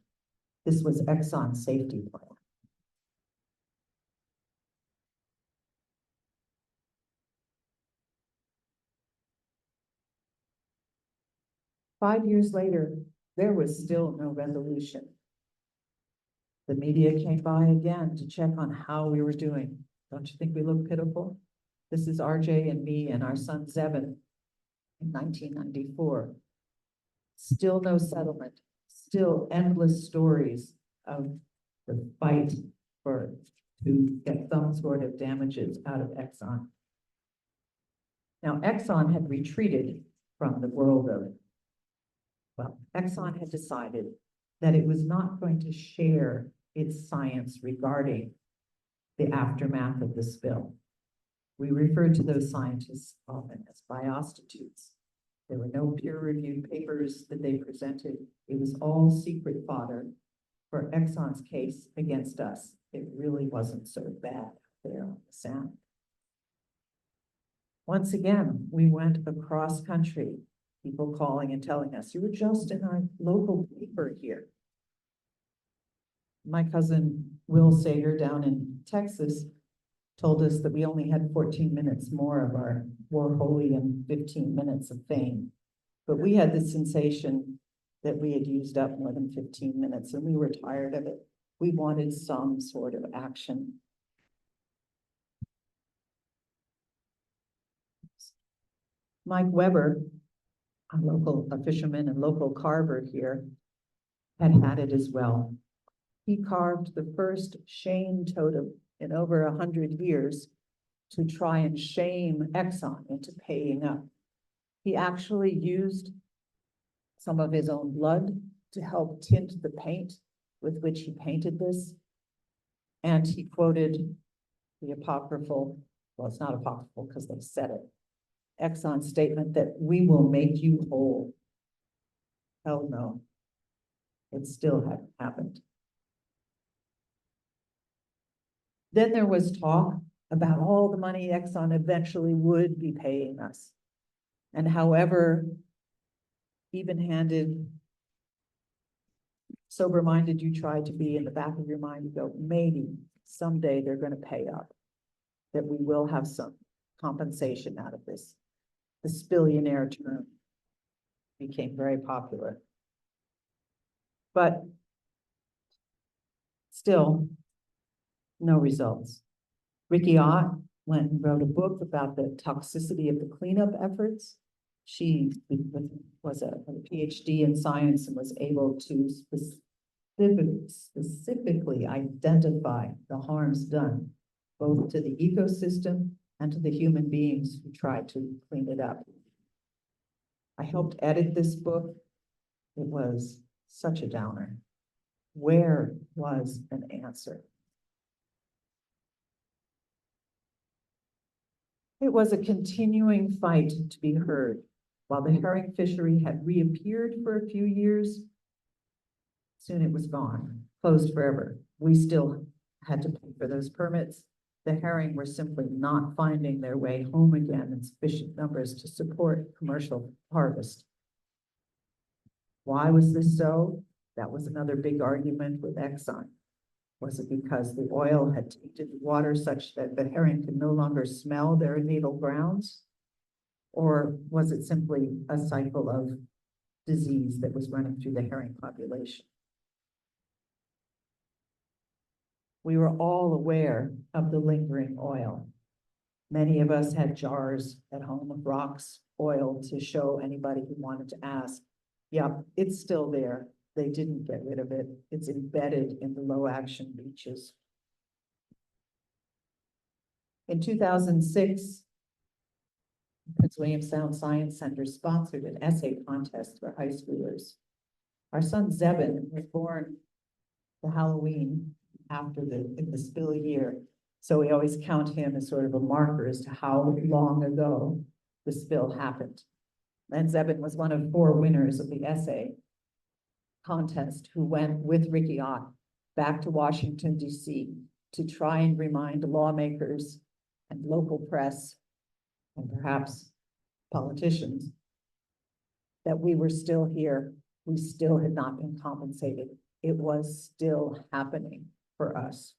This was Exxon's safety plan. 5 years later, there was still no resolution. The media came by again to check on how we were doing. Don't you think we look pitiful? This is RJ and me and our son Zevin in 1994. Still no settlement, still endless stories of the fight to get some sort of damages out of Exxon. Now, Exxon had retreated from the world of, well, Exxon had decided that it was not going to share its science regarding the aftermath of the spill. We refer to those scientists often as biostitutes. There were no peer-reviewed papers that they presented. It was all secret fodder for Exxon's case against us. It really wasn't so bad there on the Sound. Once again, we went across country, people calling and telling us, you were just in our local paper here. My cousin Will Sager down in Texas told us that we only had 14 minutes more of our Warholian 15 minutes of fame. But we had the sensation that we had used up more than 15 minutes and we were tired of it. We wanted some sort of action. Mike Weber, a fisherman and local carver here, had it as well. He carved the first shame totem in over 100 years to try and shame Exxon into paying up. He actually used some of his own blood to help tint the paint with which he painted this. And he quoted the apocryphal, well, it's not apocryphal because they said it, Exxon's statement that we will make you whole. Hell no, it still hadn't happened. Then there was talk about all the money Exxon eventually would be paying us. And however even-handed, sober-minded you try to be, in the back of your mind, you go, maybe someday they're going to pay up, that we will have some compensation out of this. The spillionaire term became very popular. But still, no results. Ricky Ott went and wrote a book about the toxicity of the cleanup efforts. She was a PhD in science and was able to specifically identify the harms done both to the ecosystem and to the human beings who tried to clean it up. I helped edit this book. It was such a downer. Where was an answer? It was a continuing fight to be heard. While the herring fishery had reappeared for a few years, soon it was gone, closed forever. We still had to pay for those permits. The herring were simply not finding their way home again in sufficient numbers to support commercial harvest. Why was this so? That was another big argument with Exxon. Was it because the oil had tainted the water such that the herring could no longer smell their natal grounds? Or was it simply a cycle of disease that was running through the herring population? We were all aware of the lingering oil. Many of us had jars at home of rocks, oil, to show anybody who wanted to ask. Yep, it's still there, They didn't get rid of it. It's embedded in the low action beaches. In 2006, Prince William Sound Science Center sponsored an essay contest for high schoolers. Our son Zebin was born the Halloween after the spill year. So we always count him as sort of a marker as to how long ago the spill happened. And Zebin was one of 4 winners of the essay contest who went with Ricky Ott back to Washington, D.C. to try and remind lawmakers and local press and perhaps politicians that we were still here. We still had not been compensated. It was still happening for us.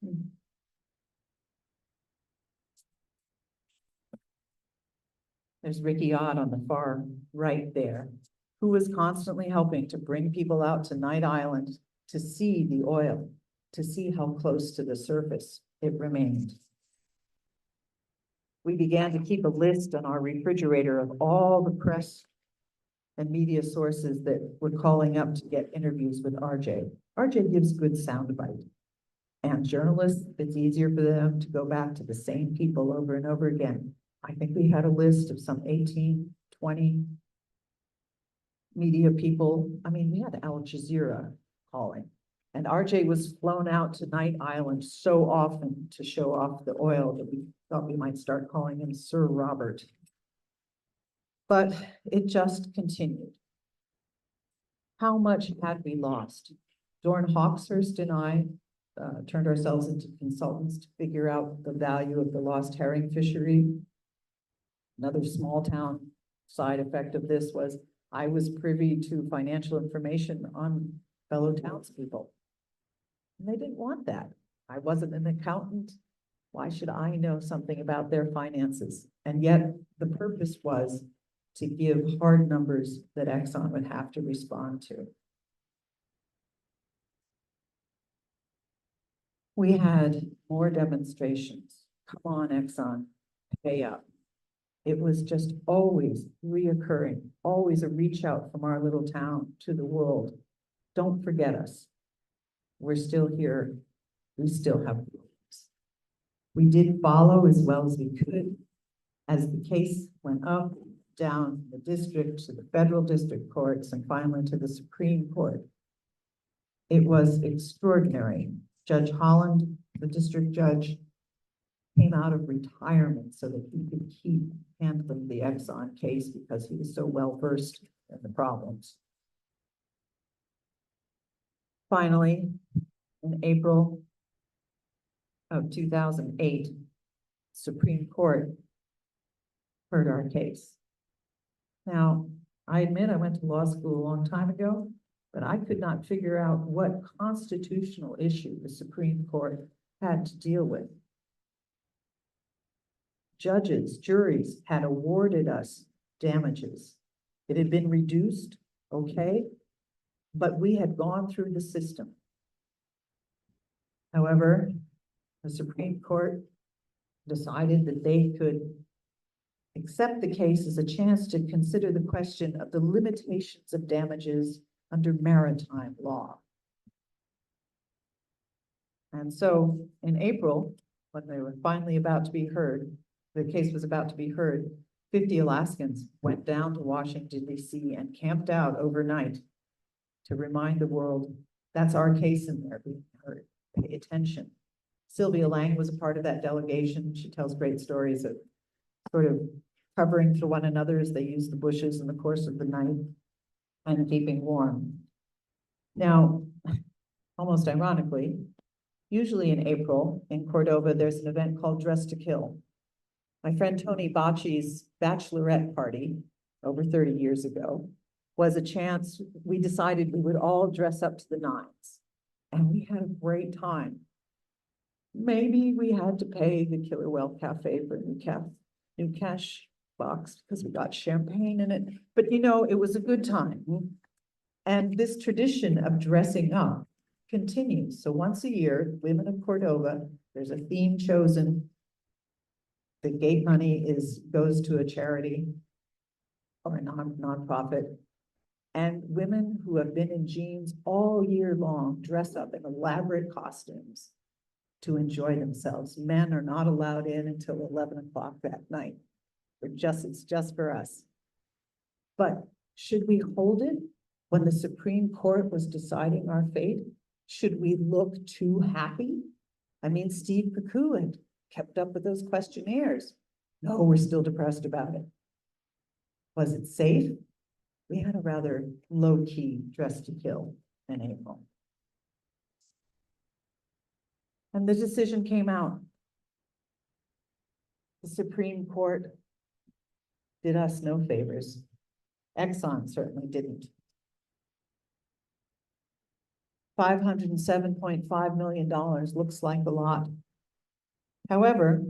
There's Ricky Ott on the far right there, who was constantly helping to bring people out to Night Island to see the oil, to see how close to the surface it remained. We began to keep a list on our refrigerator of all the press and media sources that were calling up to get interviews with RJ. RJ gives good soundbite. And journalists, it's easier for them to go back to the same people over and over again. I think we had a list of some 18, 20 media people. I mean, we had Al Jazeera calling. And RJ was flown out to Night Island so often to show off the oil that we thought we might start calling him Sir Robert. But it just continued. How much had we lost? Dorn Hawkshurst and I turned ourselves into consultants to figure out the value of the lost herring fishery. Another small town side effect of this was I was privy to financial information on fellow townspeople. And they didn't want that. I wasn't an accountant. Why should I know something about their finances? And yet the purpose was to give hard numbers that Exxon would have to respond to. We had more demonstrations. Come on, Exxon, pay up. It was just always reoccurring, always a reach out from our little town to the world. Don't forget us. We're still here. We still have problems. We did follow as well as we could as the case went up, down the district to the federal district courts and finally to the Supreme Court. It was extraordinary. Judge Holland, the district judge, came out of retirement so that he could keep handling the Exxon case because he was so well versed in the problems. Finally, in April of 2008, Supreme Court heard our case. Now, I admit I went to law school a long time ago, but I could not figure out what constitutional issue the Supreme Court had to deal with. Judges, juries had awarded us damages. It had been reduced, okay, but we had gone through the system. However, the Supreme Court decided that they could accept the case as a chance to consider the question of the limitations of damages under maritime law. And so in April, when they were finally about to be heard, the case was about to be heard, 50 Alaskans went down to Washington, D.C. and camped out overnight to remind the world that's our case in there being heard. Pay attention. Sylvia Lang was a part of that delegation. She tells great stories of sort of covering for one another as they used the bushes in the course of the night and keeping warm. Now, almost ironically, usually in April in Cordova, there's an event called Dress to Kill. My friend Tony Bocci's bachelorette party over 30 years ago was a chance. We decided we would all dress up to the nines and we had a great time. Maybe we had to pay the Killer Whale Cafe for a new cash box because we got champagne in it, but you know, it was a good time. And this tradition of dressing up continues. So once a year, women of Cordova, there's a theme chosen. The gate money goes to a charity or a nonprofit. And women who have been in jeans all year long dress up in elaborate costumes to enjoy themselves. Men are not allowed in until 11 o'clock that night. It's just for us. But should we hold it when the Supreme Court was deciding our fate? Should we look too happy? I mean, Steve Picou had kept up with those questionnaires. No, we're still depressed about it. Was it safe? We had a rather low-key dress to kill in April. And the decision came out. The Supreme Court did us no favors. Exxon certainly didn't. $507.5 million looks like a lot. However,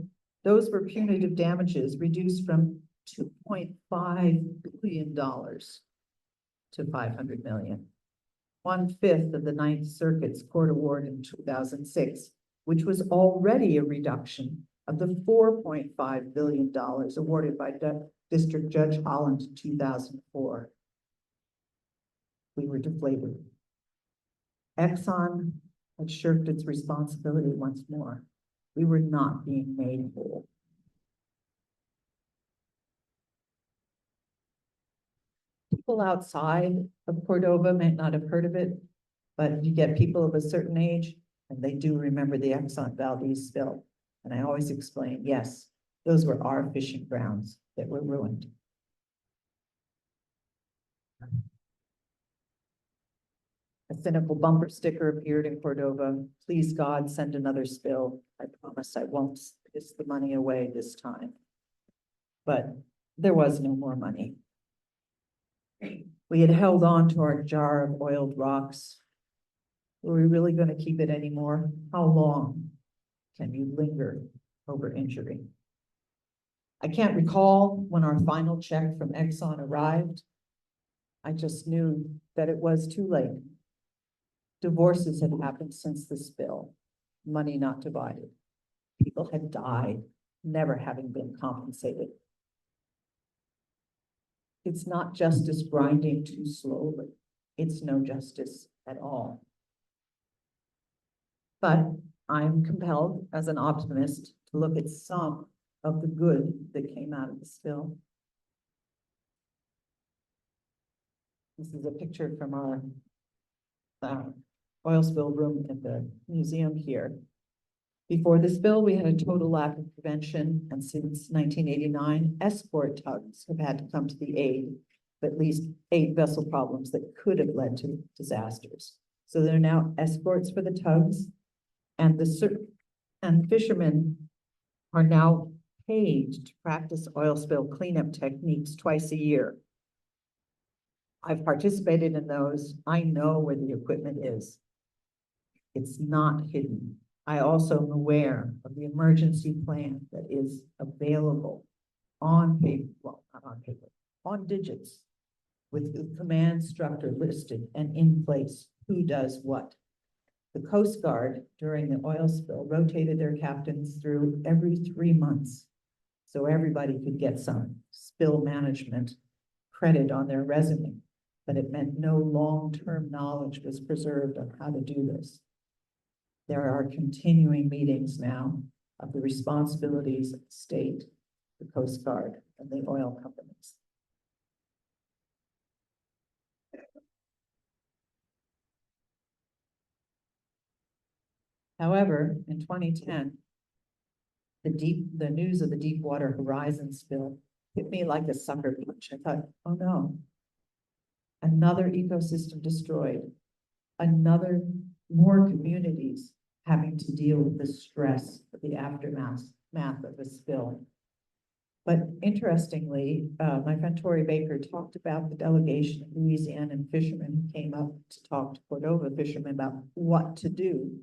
those were punitive damages reduced from $2.5 billion to $500 million. 1/5 of the Ninth Circuit's court award in 2006, which was already a reduction of the $4.5 billion awarded by District Judge Holland in 2004. We were deflated. Exxon had shirked its responsibility once more. We were not being made whole. People outside of Cordova may not have heard of it, but you get people of a certain age, and they do remember the Exxon Valdez spill. And I always explain, yes, those were our fishing grounds that were ruined. A cynical bumper sticker appeared in Cordova. Please, God, send another spill. I promise I won't piss the money away this time. But there was no more money. We had held on to our jar of oiled rocks. Were we really going to keep it anymore? How long can you linger over injury? I can't recall when our final check from Exxon arrived. I just knew that it was too late. Divorces had happened since the spill, money not divided. People had died, never having been compensated. It's not justice grinding too slowly. It's no justice at all. But I'm compelled as an optimist to look at some of the good that came out of the spill. This is a picture from our oil spill room at the museum here. Before the spill, we had a total lack of prevention, and since 1989, escort tugs have had to come to the aid of at least 8 vessel problems that could have led to disasters. So there are now escorts for the tugs, and fishermen are now paid to practice oil spill cleanup techniques twice a year. I've participated in those. I know where the equipment is. It's not hidden. I also am aware of the emergency plan that is available on paper, well, not on paper, on digits, with the command structure listed and in place, who does what. The Coast Guard, during the oil spill, rotated their captains through every 3 months, so everybody could get some spill management credit on their resume, but it meant no long-term knowledge was preserved on how to do this. There are continuing meetings now of the responsibilities of the state, the Coast Guard, and the oil companies. However, in 2010, the news of the Deepwater Horizon spill hit me like a sucker punch. I thought, oh no, another ecosystem destroyed, more communities having to deal with the stress of the aftermath of a spill. But interestingly, my friend Tori Baker talked about the delegation of Louisiana fishermen who came up to talk to Cordova fishermen about what to do.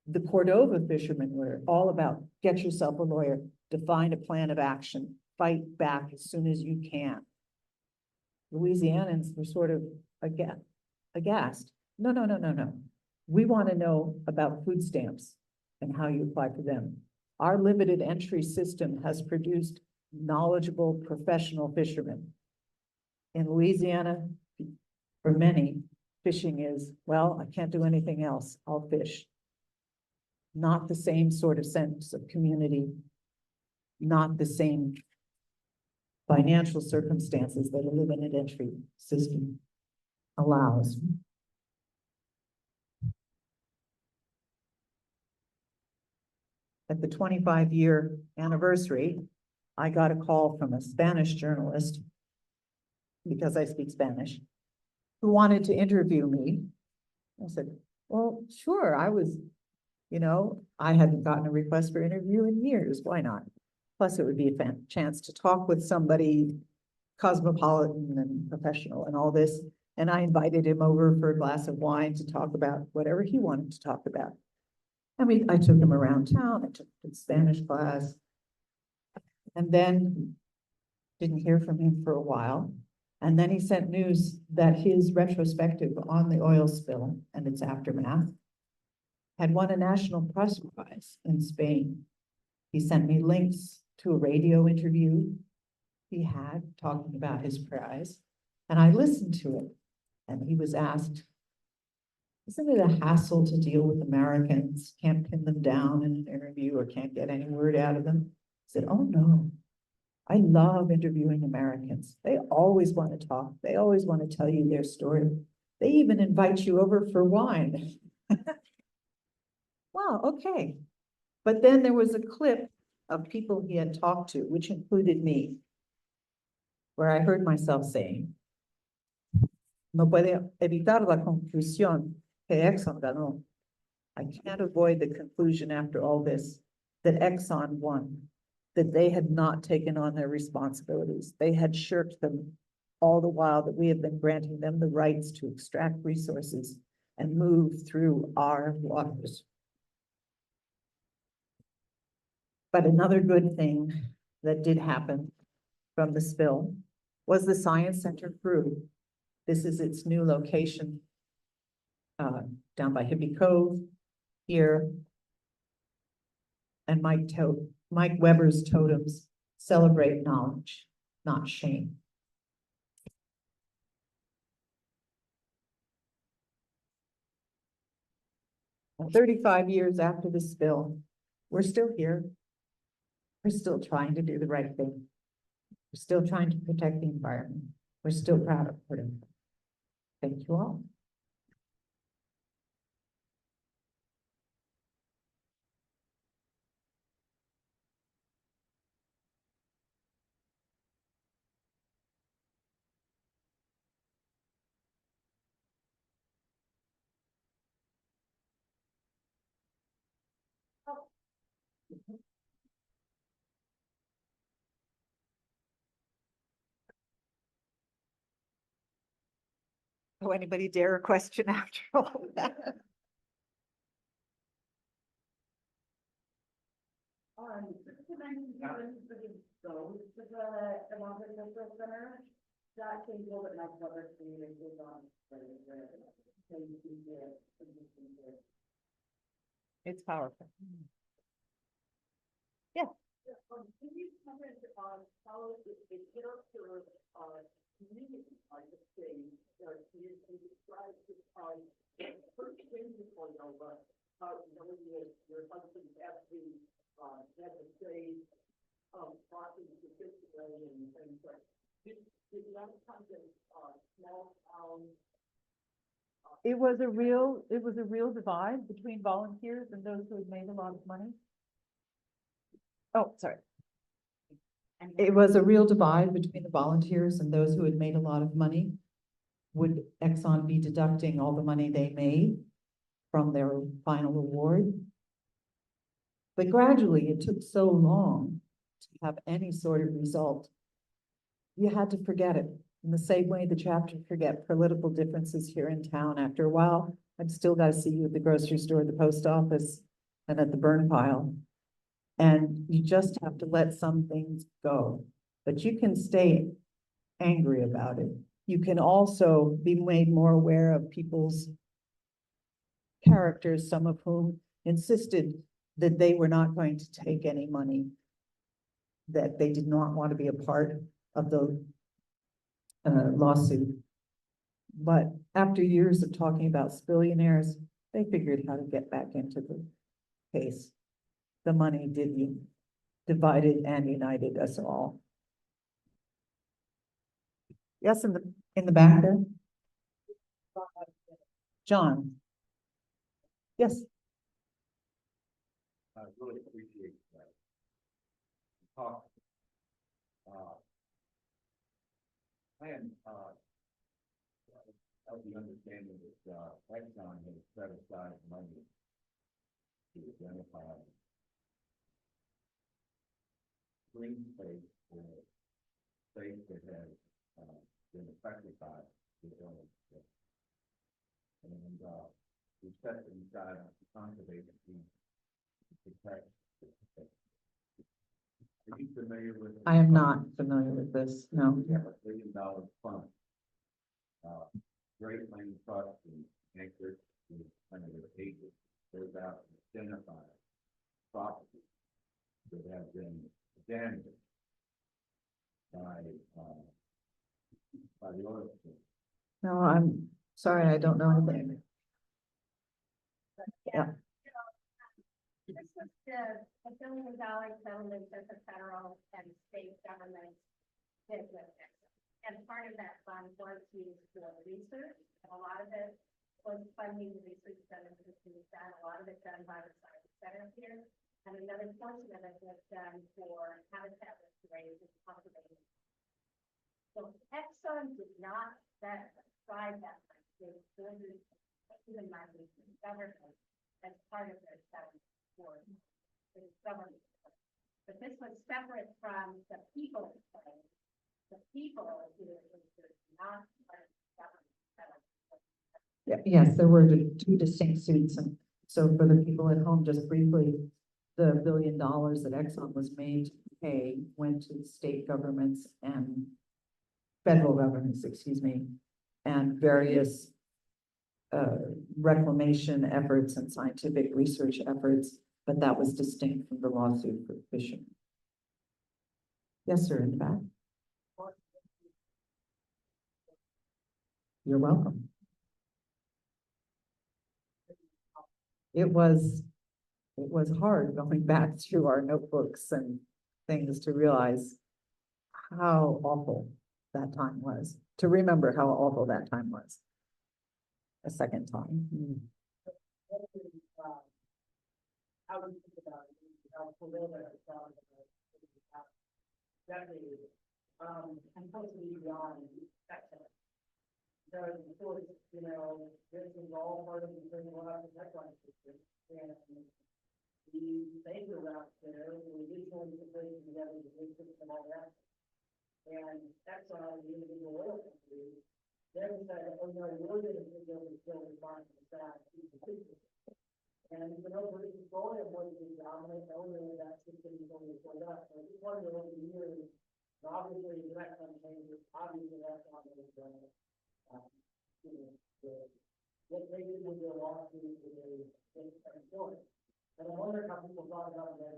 The Cordova fishermen were all about get yourself a lawyer, define a plan of action, fight back as soon as you can. Louisianans were sort of aghast. No. We want to know about food stamps and how you apply for them. Our limited entry system has produced knowledgeable professional fishermen. In Louisiana, For many, fishing is, well, I can't do anything else, I'll fish. Not the same sort of sense of community, not the same financial circumstances that a limited entry system allows. At the 25-year anniversary, I got a call from a Spanish journalist, because I speak Spanish, who wanted to interview me. I said, well, sure, I hadn't gotten a request for interview in years, why not? Plus, it would be a chance to talk with somebody cosmopolitan and professional and all this. And I invited him over for a glass of wine to talk about whatever he wanted to talk about. I took him around town, I took him to Spanish class, and then didn't hear from him for a while. And then he sent news that his retrospective on the oil spill and its aftermath had won a national press prize in Spain. He sent me links to a radio interview he had talking about his prize, and I listened to it. And he was asked, isn't it a hassle to deal with Americans? Can't pin them down in an interview or can't get any word out of them? I said, oh no, I love interviewing Americans. They always want to talk. They always want to tell you their story. They even invite you over for wine. Wow, okay. But then there was a clip of people he had talked to, which included me, where I heard myself saying, no puede evitar la conclusión que Exxon ganó. I can't avoid the conclusion after all this, that Exxon won, that they had not taken on their responsibilities. They had shirked them all the while that we have been granting them the rights to extract resources and move through our waters. But another good thing that did happen from the spill was the Science Center grew. This is its new location down by Hippie Cove here. And Mike Weber's totems celebrate knowledge, not shame. And 35 years after the spill, we're still here. We're still trying to do the right thing. We're still trying to protect the environment. We're still proud of Cordova. Thank you all. Oh, anybody dare a question after all that? Can I go to the Mountain Cultural Center? That can go, but not cover communities on. It's powerful. Can you comment on how it character community, I would say, you describe it first thing before Cordova, your husband actually had to say talking statistically and things like did that kind of small town? It was a real divide between volunteers and those who had made a lot of money. Oh, sorry. It was a real divide between the volunteers and those who had made a lot of money. Would Exxon be deducting all the money they made from their final award? But gradually, it took so long to have any sort of result. You had to forget it. In the same way that you have to forget political differences here in town. After a while, I've still got to see you at the grocery store, the post office, and at the burn pile. And you just have to let some things go. But you can stay angry about it. You can also be made more aware of people's characters, some of whom insisted that they were not going to take any money, that they did not want to be a part of the lawsuit. But after years of talking about billionaires, they figured how to get back into the case. The money divided and united us all. Yes, in the back there. John. Yes. I really appreciate that talk. And of the understanding that Exxon has set aside money to identify green space for states that have been affected by the illness. And we set them aside conservation to protect. Are you familiar with? I am not familiar with this, no. We have $1 billion fund. Great Plains Trust and Anchorage is kind of the agent, goes out and identifies properties that have been damaged by the oil spill. No, I'm sorry, I don't know anything. Yeah. This was the $1 billion settlement that the federal and state governments did with it. And part of that fund was used for research. And a lot of it was funding the research center that was done, a lot of it done by the science center here. And another portion of it was done for habitat restoration and conservation. So Exxon did not set aside that money. They ordered even by the government as part of their settlement. The government. But this was separate from the people's claim. The people here was not part of the government. Yes, there were two distinct suits, and so for the people at home, just briefly, the $1 billion that Exxon was made to pay went to state governments and federal governments, excuse me, and various reclamation efforts and scientific research efforts, but that was distinct from the lawsuit for fishing. Yes, sir, in the back. You're welcome. It was hard going back through our notebooks and things to realize how awful that time was, to remember how awful that time was. A second time. How we think about it, how Cordova has gone decades, and hopefully beyond that. Because of course, you know, this is all part of the criminal pipeline system, and the bankers out there were originally putting together the business and all that. And Exxon, the individual oil company, then said, oh no, we're going to take over the still responsible staff. And you know, we're controlling what is the dominant owner of that system is only for that. So I just wonder over the years, obviously the next time changes, obviously that's not going to be what they did with their lawsuit with a story. And I wonder how people thought about that.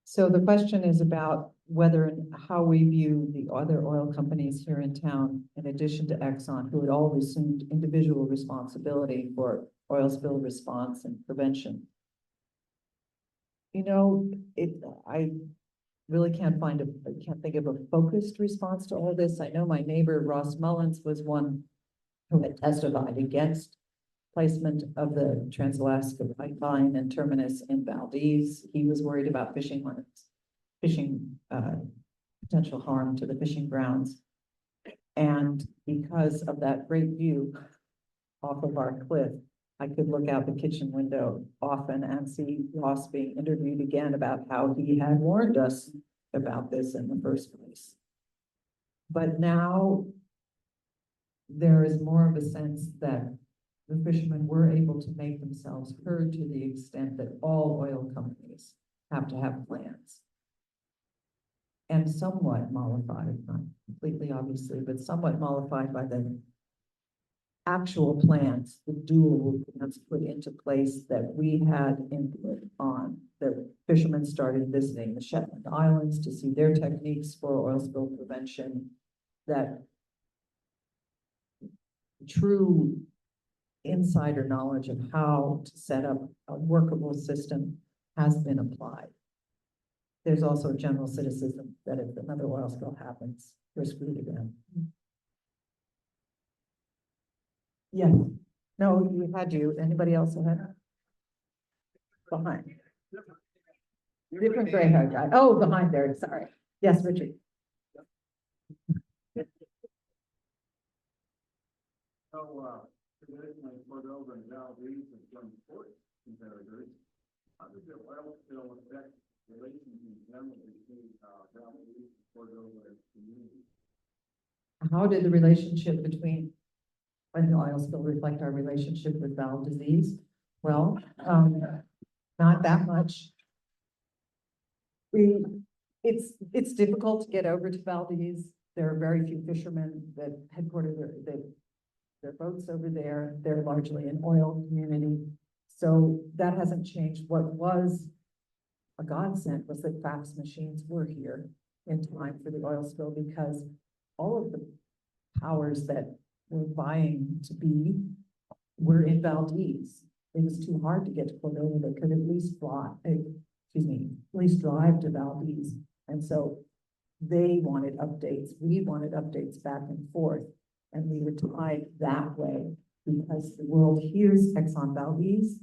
So the question is about whether and how we view the other oil companies here in town, in addition to Exxon, who had all assumed individual responsibility for oil spill response and prevention. You know, I really can't think of a focused response to all this. I know my neighbor Ross Mullins was one who had testified against placement of the Trans-Alaska Pipeline and terminus in Valdez. He was worried about fishing potential harm to the fishing grounds. And because of that great view off of our cliff, I could look out the kitchen window often and see Ross being interviewed again about how he had warned us about this in the first place. But now there is more of a sense that the fishermen were able to make themselves heard to the extent that all oil companies have to have plans. And somewhat mollified, not completely obviously, but somewhat mollified by the actual plans, the dual plans put into place that we had input on. The fishermen started visiting the Shetland Islands to see their techniques for oil spill prevention, that true insider knowledge of how to set up a workable system has been applied. There's also a general cynicism that if another oil spill happens, we're screwed again. Yeah, no, you had you, anybody else ahead? Behind, different gray hair guy, oh, behind there, sorry, yes, Richard. So, traditionally, Cordova and Valdez have done sports comparators. How does the oil spill affect relations in general between, Valdez and Cordova as communities? How did the relationship between when the oil spill reflect our relationship with valve disease? Well, not that much. It's difficult to get over to Valdez. There are very few fishermen that headquarter their boats over there. They're largely an oil community. So that hasn't changed. What was a godsend was that fax machines were here in time for the oil spill, because all of the powers that were vying to be were in Valdez. It was too hard to get to Cordova. They could at least at least drive to Valdez. And so they wanted updates. We wanted updates back and forth. And we were tied that way because the world hears Exxon Valdez,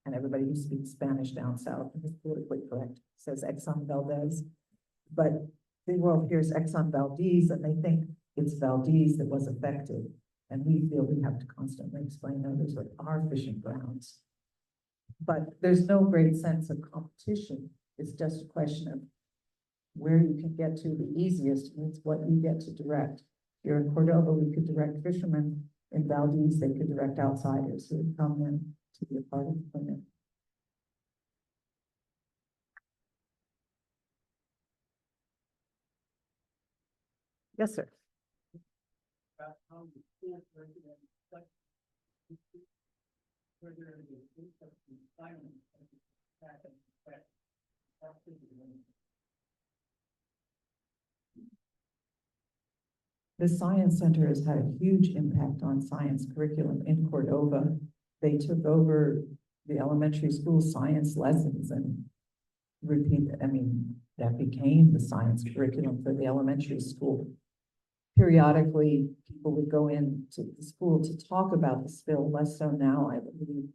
and everybody who speaks Spanish down south, and is politically correct, says Exxon Valdez. But the world hears Exxon Valdez and they think it's Valdez that was affected. And we feel we have to constantly explain, no, those are our fishing grounds. But there's no great sense of competition. It's just a question of where you can get to the easiest means what you get to direct. Here in Cordova, we could direct fishermen. In Valdez, they could direct outsiders who would come in to be a part of the plan. Yes, sir. How the school president, whether it is interesting silence, that The Science Center has had a huge impact on science curriculum in Cordova. They took over the elementary school science lessons and that became the science curriculum for the elementary school. Periodically, people would go into the school to talk about the spill, less so now, I believe.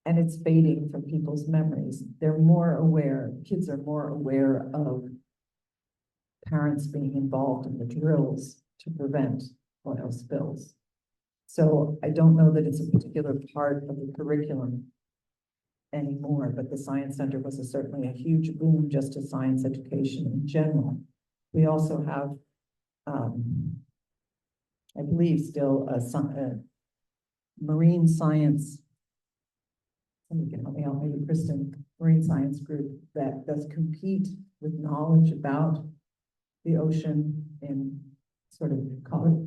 And it's fading from people's memories. They're more aware, kids are more aware of parents being involved in the drills to prevent oil spills. So I don't know that it's a particular part of the curriculum anymore, but the Science Center was certainly a huge boom just to science education in general. We also have, I believe, still a marine science, somebody can help me out, maybe Kristen, marine science group that does compete with knowledge about the ocean in sort of call it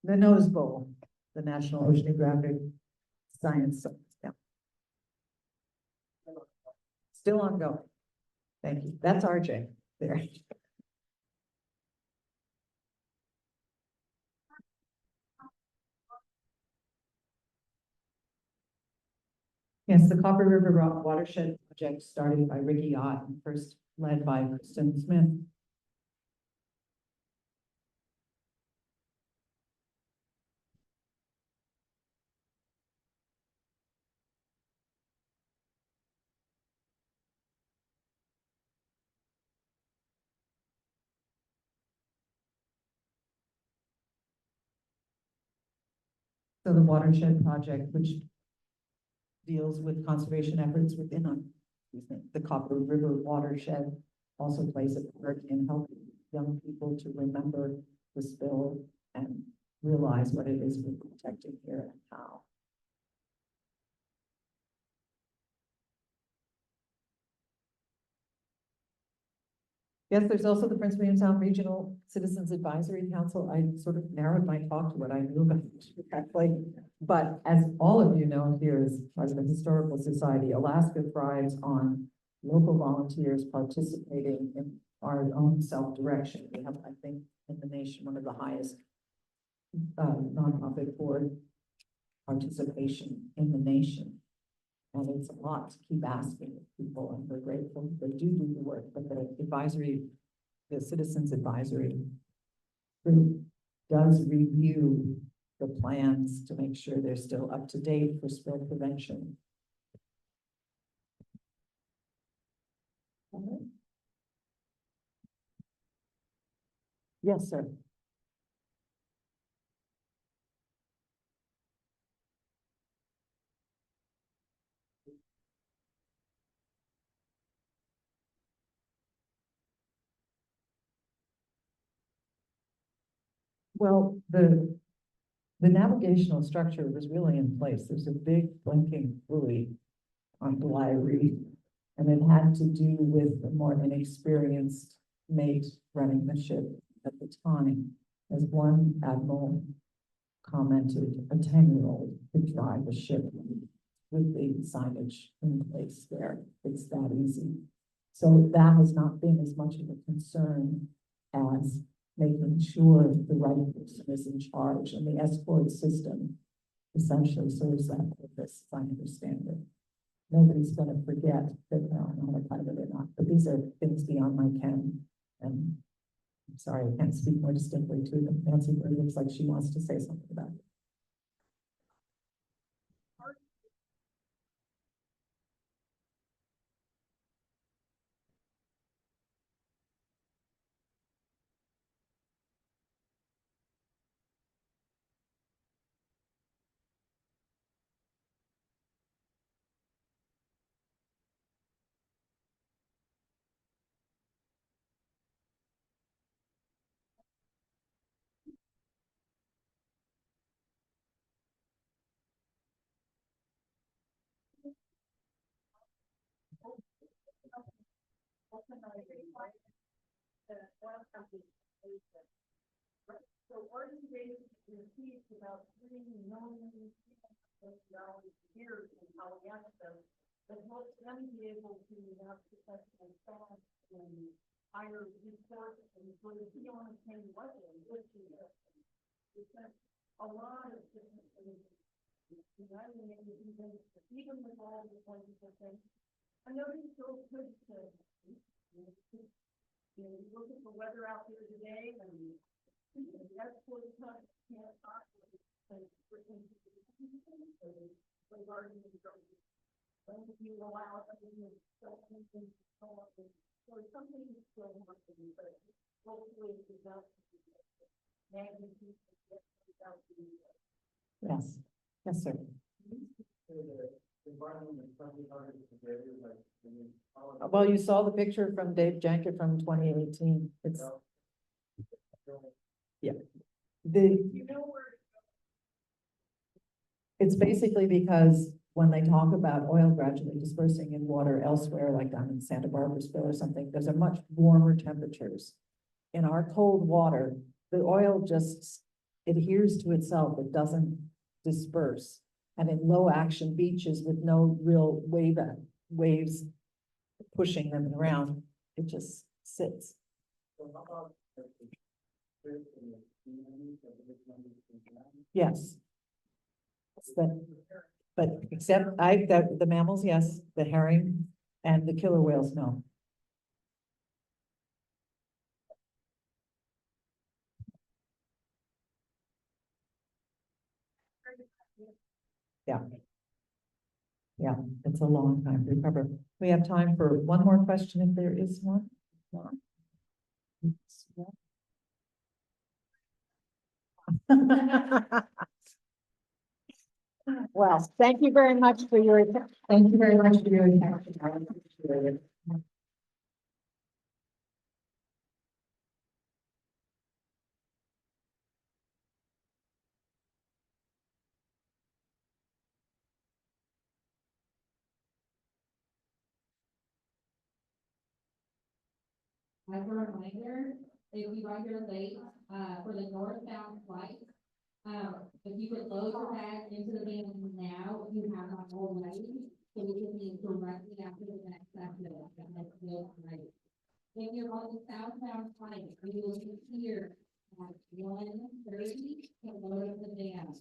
the Nose Bowl, the National Oceanographic Science. Yeah. Still ongoing. Thank you. That's RJ there. Yes, the Copper River Rock Watershed Project started by Ricky Ott and first led by Kristen Smith. So the Watershed Project, which deals with conservation efforts within the Copper River watershed, also plays a part in helping young people to remember the spill and realize what it is we're protecting here and how. Yes, there's also the Prince William Sound Regional Citizens Advisory Council. I sort of narrowed my talk to what I knew about correctly. But as all of you know, here is part of the Historical Society. Alaska thrives on local volunteers participating in our own self-direction. We have, I think, in the nation, one of the highest nonprofit board participation in the nation. And it's a lot to keep asking of people, and we're grateful they do the work, but the Citizens Advisory Group does review the plans to make sure they're still up to date for spill prevention. Yes, sir. Well, the navigational structure was really in place. There's a big blinking buoy on Bligh Reef, and it had to do with the more inexperienced mate running the ship at the time. As one admiral commented, a 10-year-old could drive a ship with the signage in place there. It's that easy. So that has not been as much of a concern as making sure the right person is in charge, and the escort system essentially serves that purpose, as I understand it. Nobody's going to forget that they're on a pilot or not, but these are things beyond my ken, and I'm sorry, I can't speak more distinctly to them. Nancy Bird looks like she wants to say something about it. So organizations received about $3 million a year in polyester that helps them be able to have professional staff and hire resources and sort of be on the same level with the it's a lot of different things. Even with all the 20%, I know these still could you look at the weather out there today, and that's what it's not, can't possibly regarding when you allow something to so something is still happening, but hopefully it's not magnitude. Yes, yes, sir. Well, you saw the picture from Dave Janker from 2018. It's yeah. It's basically because when they talk about oil gradually dispersing in water elsewhere, like down in Santa Barbara spill or something, there's a much warmer temperatures. In our cold water, the oil just adheres to itself. It doesn't disperse. And in low action beaches with no real waves pushing them around, it just sits. Yes. But except the mammals, yes, the herring and the killer whales, no. Yeah. Yeah, it's a long time to recover. We have time for one more question if there is one. Well, thank you very much for your attention. I appreciate it. As a reminder, if you are here late, for the northbound flight, if you could load your bag into the van now, if you have not already, so we can leave directly after the next session. If you're on the south downtown tonight, we will be here at 1:30 to load up the dam.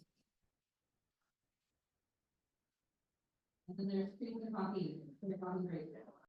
And then there's tea and coffee, for the coffee break.